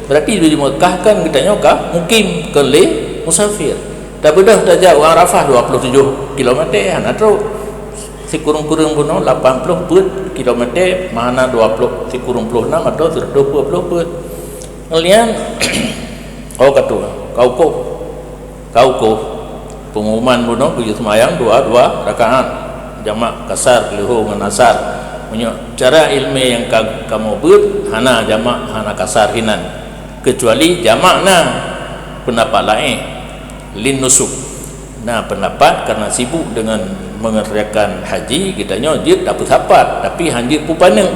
berarti di Mekah kan kita nyoka mukim kali musafir dah bedah dah jauh Arafah 27 km anak tu si kurung-kurung bunuh 80 put kilometer mana 20 si kurung 26 atau 20 put kalian kata kau pengumuman bunuh pergi semayang 2 rakaat jamak kasar leho dengan asar cara ilmu yang kamu buat hana jamak hana kasar hinan kecuali jamak na pendapat lain lin nusuk nah pendapat karena sibuk dengan mengerjakan haji kitanya dia tak bersapat tapi hanjir pun paneng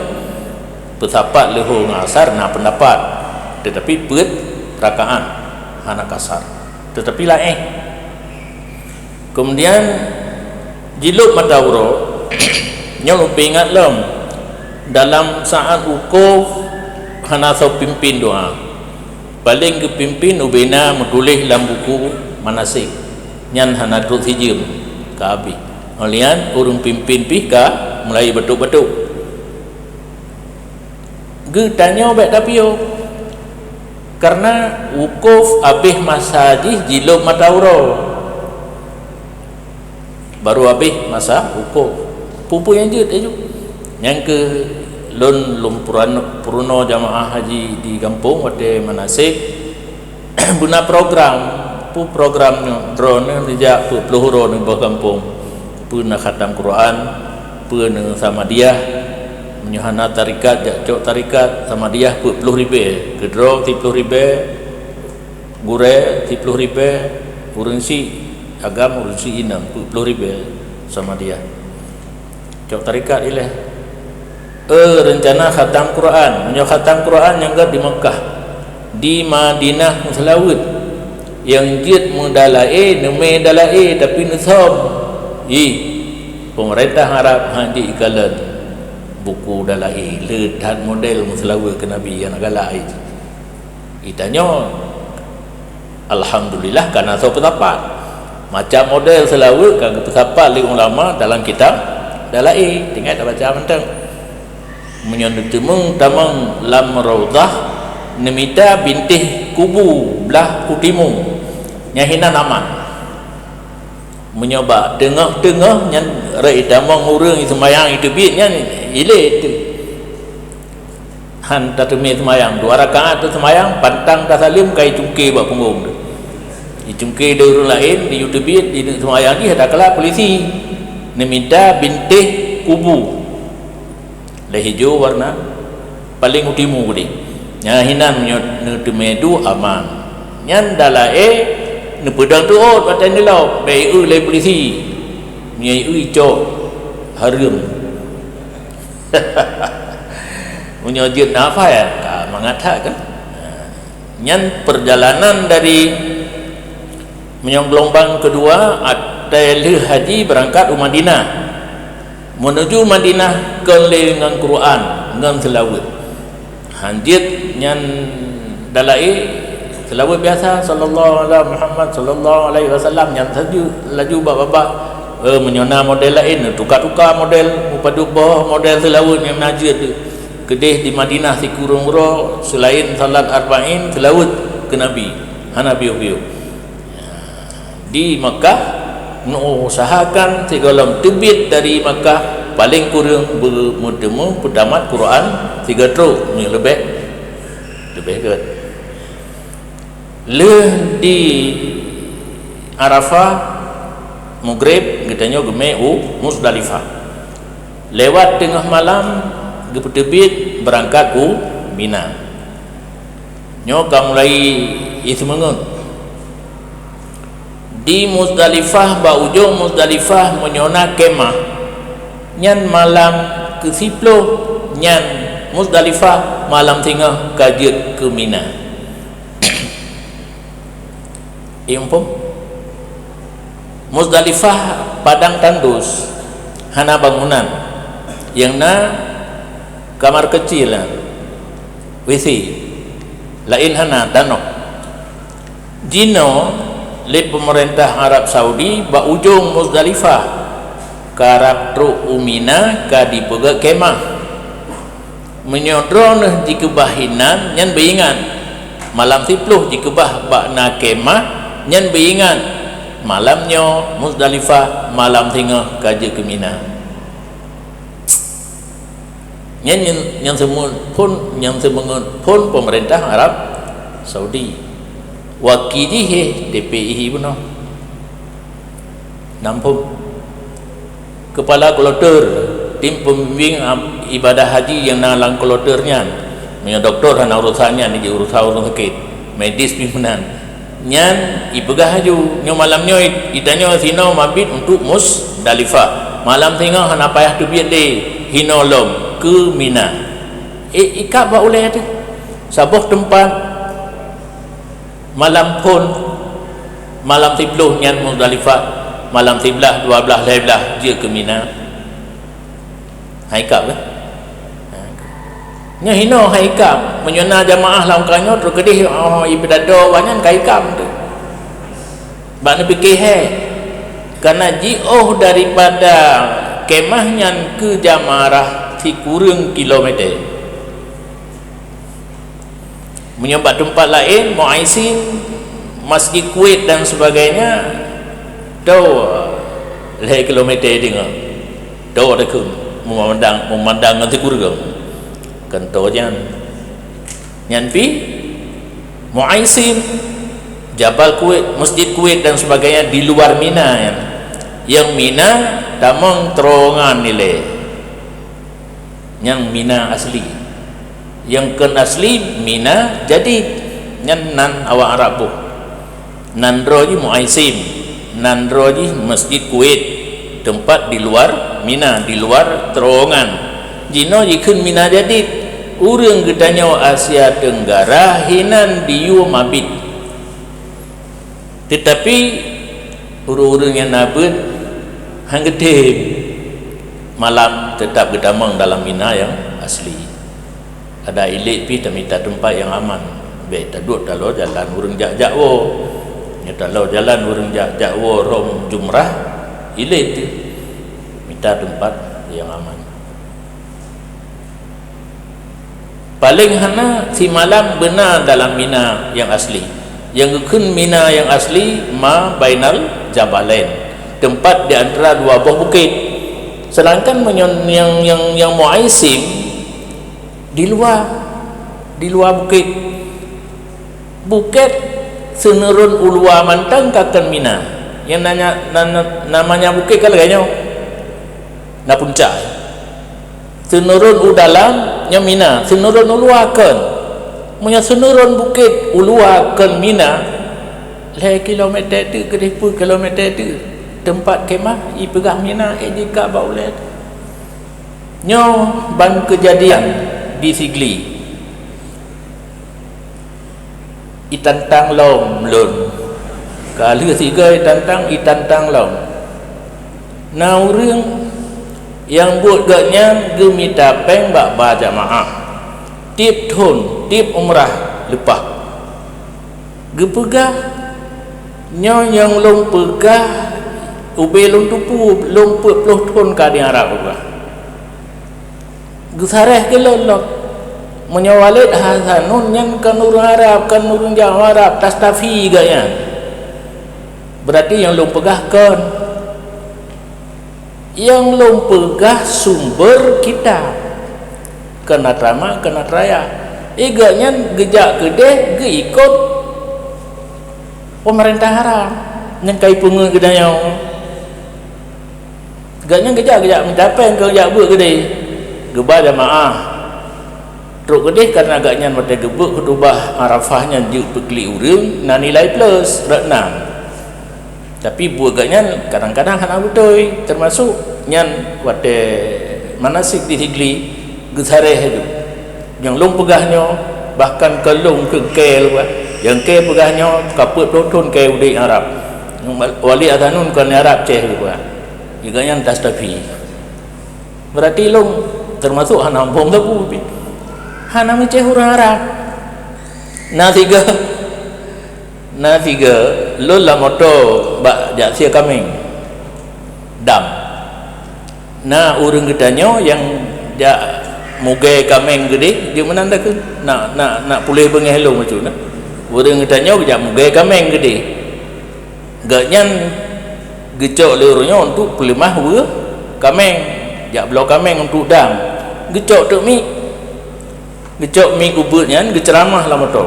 bersapat leho ngasar nah pendapat tetapi put rakaat hana kasar tetapi lain kemudian jiluk mata uro nya lupa ingat lem dalam saat ukuf hana so pimpin doa paling ke pimpin ubena menulis dalam buku manasik nyan hana terus hijim ke habis kalian urung pimpin pika mulai betul-betul getanya baik tapio karena wukuf habis masa haji jiluk mata uro baru habis masa wukuf pupu yang yang ke lun puruno jamaah haji di kampung wate manasik guna programnya drone dijak peluhuro di kampung pernah khatam Quran pernah sama dia menyuhana tarikat jakcok tarikat sama dia 10 ribu kedro 10 ribu gure 10 ribu urunsi agam urunsi inam 10 ribu sama dia cok tarikat ilah rencana khatam Quran menyuh khatam Quran yang di Mekah di Madinah Muslawud yang jid mudalae neme dalae tapi nisab pemerintah Arab haji ikalan buku dalai ledat model muslawa ke Nabi yang galai itanya alhamdulillah karena so pendapat macam model selawe kagak pendapat li ulama dalam kitab dalai tinggal dah baca mentang menyondut temung tamang lam raudah nemita bintih kubu belah kutimu nyahina nama menyoba tengah-tengah yang rakyat damang orang semayang itu bitnya ile itu hantar temi semayang 2 rakaat tu semayang pantang tasalim kai cungke buat punggung di cungke dia orang lain di YouTube di semayang ni ada kelak polisi ni minta bintih kubu lah hijau warna paling utimu ni nyahinan menyot temedu aman nyan dalae ni pedang tu oh paten ni lau baik le polisi ni cok harum punya dia apa ya mengatakan kan nyan perjalanan dari gelombang kedua ada haji berangkat ke Madinah menuju Madinah kelilingan Quran dengan selawat hanjit nyan dalai selawat biasa sallallahu alaihi Muhammad sallallahu alaihi wasallam yang laju bab-bab menyona model lain tukar-tukar model upadu bawah model selawat yang najid tu kedih di Madinah si kurung ro selain salat arba'in selawat ke Nabi Hanabi biu di Makkah usahakan segala terbit dari Makkah paling kurang bertemu pedamat Quran 3 truk ni lebih ke le di Arafah Maghrib katanya gemai Muzdalifah lewat tengah malam terbit berangkat ke Mina nyoka mulai ismengun di Muzdalifah ba ujung Muzdalifah menyona kemah nyan malam ke 10 nyan Muzdalifah malam tengah kajut ke Mina impom Muzdalifah padang tandus hana bangunan yang na kamar kecil WC lain hana danok jino le pemerintah Arab Saudi ba ujung Muzdalifah karab truk umina ka dipega kemah menyodron jika bahinan nyan beingan malam 10 jika bakna kemah nyan beingan malamnya Muzdalifah malam tengah kaji ke Mina yang semua pun pemerintah Arab Saudi wakilih DPI pun nampung kepala kloter tim pembimbing ibadah haji yang nalang kloternya punya doktor hana urusannya ni urusan sakit medis pimpinan nyan ipegah haju nyo malamnya itanya sino mabit untuk Muzdalifah malam tengah hana payah tebiat de hinolom ke Mina ikap ba oleh tu sabuh tempat malam pun malam 10 nyan Muzdalifah malam 11 12 13 je ke Mina haikap ke nya hino haikam menyona jamaah langkanyo terus kedih ibadah wanyan kaikam tu bak fikir karena jioh daripada kemahnya ke Jamarah si kurang kilometer menyebab tempat lain Muaisin Masjid Kuwait dan sebagainya leh kilometer dengar dekat memandang nanti kurang kentojan nyanpi Muaisim Jabal Kuwait Masjid Kuwait dan sebagainya di luar Mina yang Mina damang terongan nilai yang Mina asli yang ken asli Mina jadi nyan nan awak Arab nandro ji Muaisim nandro ji Masjid Kuwait tempat di luar Mina di luar terongan jino jikun Mina jadi urang gedanya Asia Tenggara hinan diu mabit tetapi urang-urang yang nabut hang gede malam tetap gedamang dalam Mina yang asli ada ilik pi minta tempat yang aman be taduk kalau jalan urang jak-jakwo nya kalau jalan urang jak-jakwo rom jumrah ilik tu minta tempat yang aman paling hana si malam benar dalam Mina yang asli yang kun Mina yang asli ma bainal jabalain tempat di antara dua buah bukit sedangkan yang Muaisim di luar bukit senerun ulua mantang kakan Mina yang namanya bukit kalau kayaknya na puncak senurun udalam nya Mina senurun uluakan punya senurun bukit uluakan Mina le kilometer tu ke 10 kilometer tu tempat kemah ipegah Mina jika baulet nyo ban kejadian di Sigli itantang lom lun kali ketiga itantang lom nah orang yang buat gaknya gemita peng bak jamaah tip thun tip umrah lepas gepegah nyo yang long pegah ube long tupu long puluh thun ka di Arab juga gesareh ke lolok menyawalid hasanun yang kan urang Arab kan urang Jawa Arab tastafi gaknya berarti yang long pegahkan yang long pegah sumber kita kena terama kena teraya iganya gejak gede ge ikut pemerintah Arab yang kai punga gedanya gaknya gejak mencapai ke gejak buat gede gebah jamaah truk gede karena agaknya mata gebuk kedubah Arafahnya juk pekli urang na nilai plus renang tapi buat agaknya kadang-kadang hana betul termasuk nyan wate manasik di higli gesareh itu yang long pegahnya bahkan ke long ke kel yang ke pegahnya kaput totun ke udi Arab wali adanun kan Arab ceh juga iganya tas tapi berarti long termasuk hana bom tapu hana meceh orang Arab na tiga lo la moto bak jak sia kaming dam na urang gedanyo yang jak mugai kameng gede dia menanda ke nak pulih bengeh lo macam na urang gedanyo jak mugai kameng gede gaknyan gecok leuronyo untuk pelemah we kameng jak belau kameng untuk dam gecok tok mi gecok mi kubutnya geceramah lah moto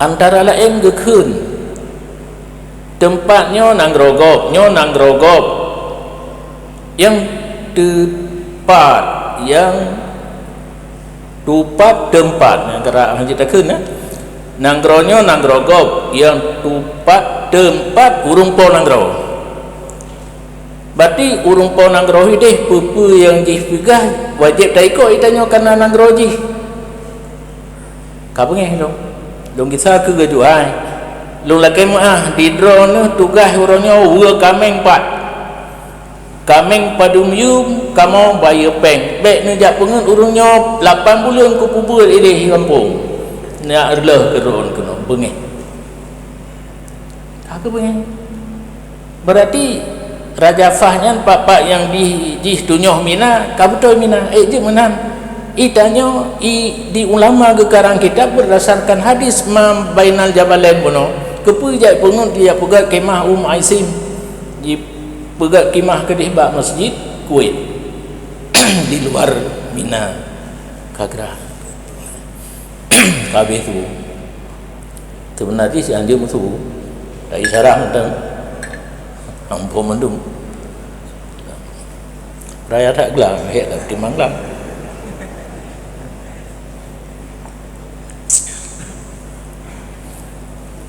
antara lain gekun tempatnya nang rogop yang tepat yang tupat tempat antara haji takun nanggronyo nang rogop yang tupat tempat urung po nanggro berarti urung po nanggro hidih pupu yang jih pegah wajib taiko itanyo kana nanggro jih kapengeh dong kisah ke gajuai lu lagi mah di drone tugas orangnya ua kameng pat kameng padum yum kamu bayar peng bek ni jak pengen urangnya 8 bulan ku pubur ini kampung nak erlah ke drone kena bengeh tak bengeh berarti Raja Fahnya pak yang di tunyoh Mina kabutoy Mina je menan itanya di ulama gekarang kitab berdasarkan hadis ma bainal jabalain bono kepujak pengun dia pegat kemah Aisim di pegat kemah kedih bak masjid Kuwait di luar Mina kagra kabeh tu sebenarnya si anjing tu dari sarah mentang ampun mendung raya tak gelang hek tak timang lang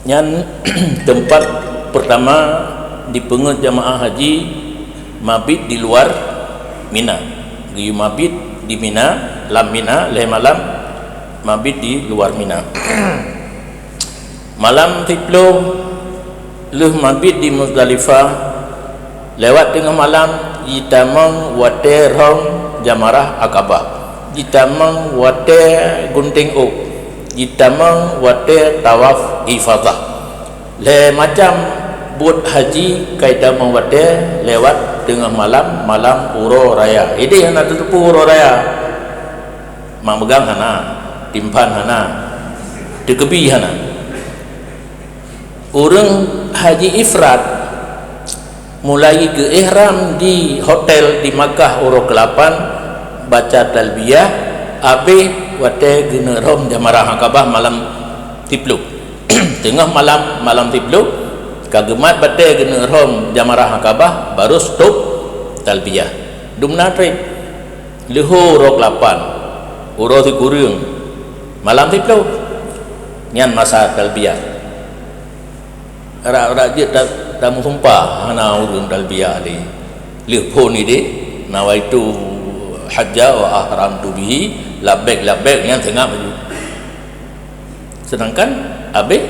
yang tempat pertama dipengut jamaah haji mabit di luar Mina giyu mabit di Mina lam Mina leh malam mabit di luar Mina malam tiplo leh mabit di Muzdalifah lewat tengah malam jitamang wate rom jamarah Aqabah jitamang wate gunting ok jitamang wate tawaf ifadah le macam buat haji kaita mawate lewat tengah malam uro raya ini yang nak tutup uro raya mak megang hana timpan hana dekebi hana orang haji ifrat mulai ke ihram di hotel di Makkah uro ke-8 baca talbiyah habis wate guna rom jamarah Aqabah malam tipluk tengah malam tipluk kagemat bate guna rom jamarah Aqabah baru stop talbiyah dumna trip leho rok 8 uro ti kurung malam tipluk nyan masa talbiyah rak je tak sumpah ana urun talbiyah di leho ni de nawaitu hajja wa ahramtu bihi labbaik yang tengah maju sedangkan habis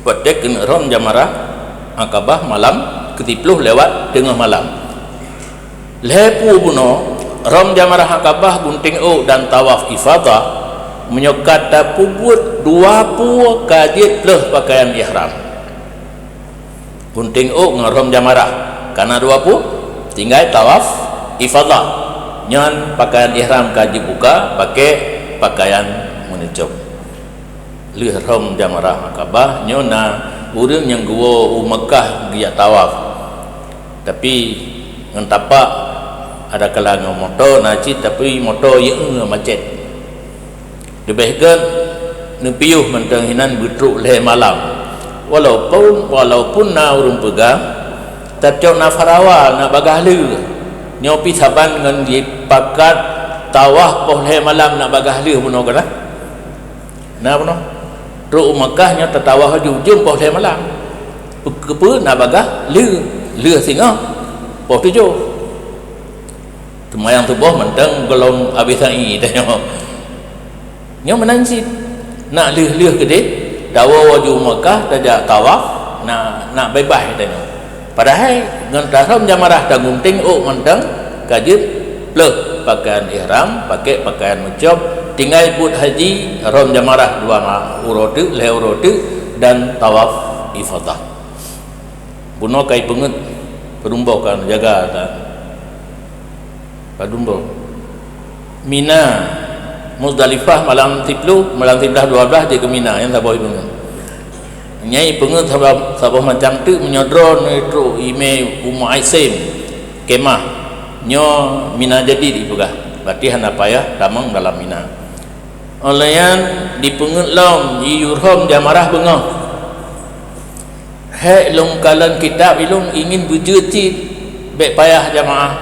pada kena rom jamarah Aqabah malam ke-10 lewat tengah malam. Lepu buno rom jamarah Aqabah gunting dan tawaf ifadah menyokat pubut 20 kajit plus pakaian ihram. Gunting dengan rom jamarah karena 20 tinggal tawaf ifadah nyon pakaian ihram kaji buka pakai pakaian menutup. Lih rom jamarah Aqabah nyona urang yang gua Mekah dia tawaf tapi ngan tapak ada kalangan motor naci tapi motor yang macet lebihkan nepiuh mentang hinan betruk leh malam walaupun na urang pegang tatjok na farawal na bagah le nyopi saban ngan dipakat tawaf poh leh malam na bagah le buno kana na buno Ruk Mekahnya tertawah hujung poh leh malam kepe nak bagah leh singa poh 7 temayang tubuh mentang golong habis ai tanya nya menansit nak leh gede dawa hujung Mekah tajak tawaf nak bebas tanya padahal ngan tahram jamarah dah gunting mentang kajib pleh pakaian ihram pakai pakaian mucab tinggal buat haji rom jamarah 2 urotu leh urotu dan tawaf ifadah buno kai pengut perumbau kan jaga tak padumbau Mina Muzdalifah malam 10 malam 12 dia ke Mina yang sabah pengut nyai pengut sabah macam tu menyodron itu email Ummu Aisim kemah nyo Mina jadi dipegah berarti hana payah damang dalam Mina olayan dipengut lom yurhom jamarah bengah hek long kalan kitab ilung ingin berjuti bek payah jamaah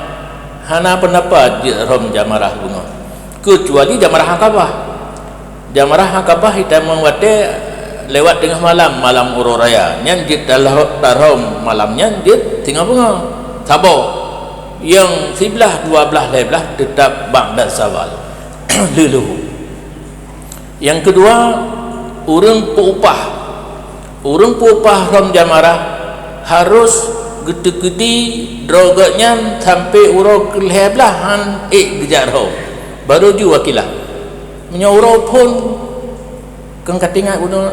hana pendapat rom jamarah bengah kecuali jamarah Aqabah kita mengwate lewat tengah malam ururaya nyan jit dalam malamnya jit tinggal bengah sabar yang 11 12 12 tetap ba'da zawal luluh. Yang kedua urang peupah rom jamarah harus gede-gede droganya sampai urang keleblahan gejarho baru ju wakilah menyorot pun kang katingat uno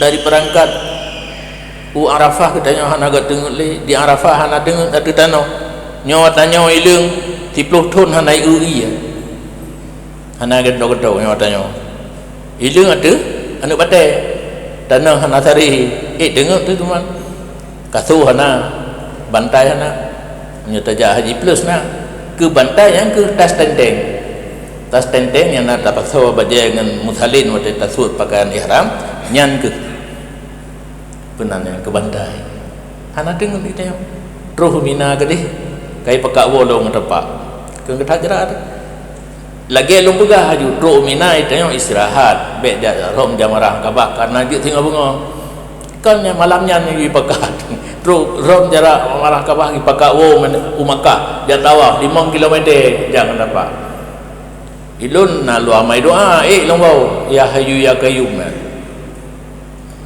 dari perangkat Arafah katanya hana agak tengok le di Arafah hana tengok ada tanah nyawa tanya ilung 10 ton hana ui hana gedok-gedok nyawa tanya ilung ada anak batai tanah hana sari tengok tu teman kasuh hana bantai hana nyata haji plus na ke bantai yang ke tas tenteng yang nak dapat sawa bajai dengan muthalin waktu tasud pakaian ihram nyan ke penanya ke bantai hana tengok dia roh Mina ke deh kai pakak wolong tepak ke ketajrat lagi long pegah haju roh Mina itu istirahat bek dia rom jamarah Aqabah karena dia tinggal bunga kan malamnya ni pakat rom jamarah Aqabah pakat wo Makkah dia tawaf 5 km jangan dapat ilun na lu amai doa long bau ya hayyu ya qayyum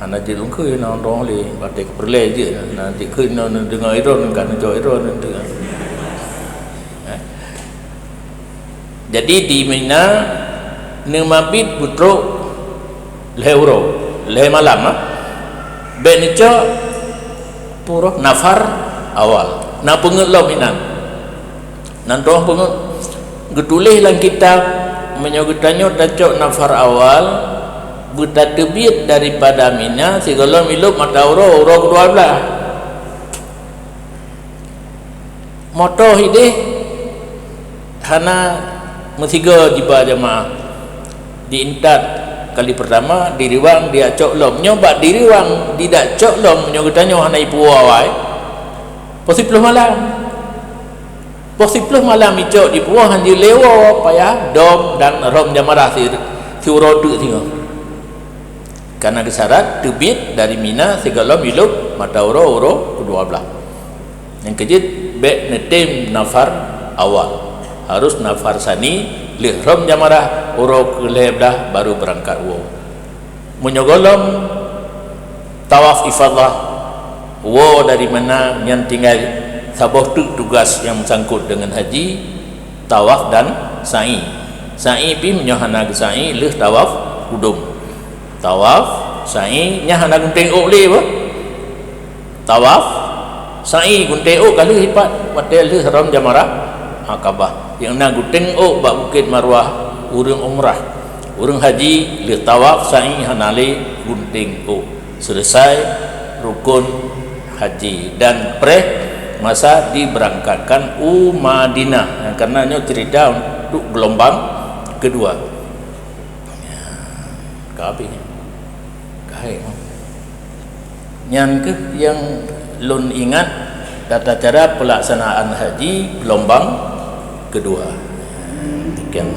ana je long ke na dong le batik perle je nanti ke na dengar iron kan jo iron dengar jadi di Mina nemabit putro leuro le malam benico puro nafar awal na pengut lo Minan nan dong pengut getulih lang kitab menyogetanyo tacok nafar awal buta tebit daripada Mina segala milup mata uro ke-12 moto hidih hana mesiga jiba jamaah diintat kali pertama diriwang dia cok lom nyoba diriwang tidak cok lom menyogetanyo hana ipu awai posipluh malam icok di puah hanji lewa payah dom dan rom jamarah si urotu tengok karena kesyarat tebit dari Mina segala milup mata uro ke-12 yang kejit bek netem nafar awal harus nafar sani lihram jamarah uro keleb dah baru berangkat wo menyogolom tawaf ifadah wo dari mana yang tinggal saboh tu tugas yang sangkut dengan haji tawaf dan sa'i pi menyohana ke sa'i leh tawaf hudum tawaf sa'i nya hana gunting ok le apa tawaf sa'i gunting ok kalau hipat wadai leh haram jamarah akabah yang na gunting ok bak bukit marwah urang umrah urang haji leh tawaf sa'i hana le gunting ok selesai rukun haji dan masa diberangkatkan Madinah karenanya cerita untuk gelombang kedua kabeh kahai yang lun ingat tata cara pelaksanaan haji gelombang kedua. Demikian.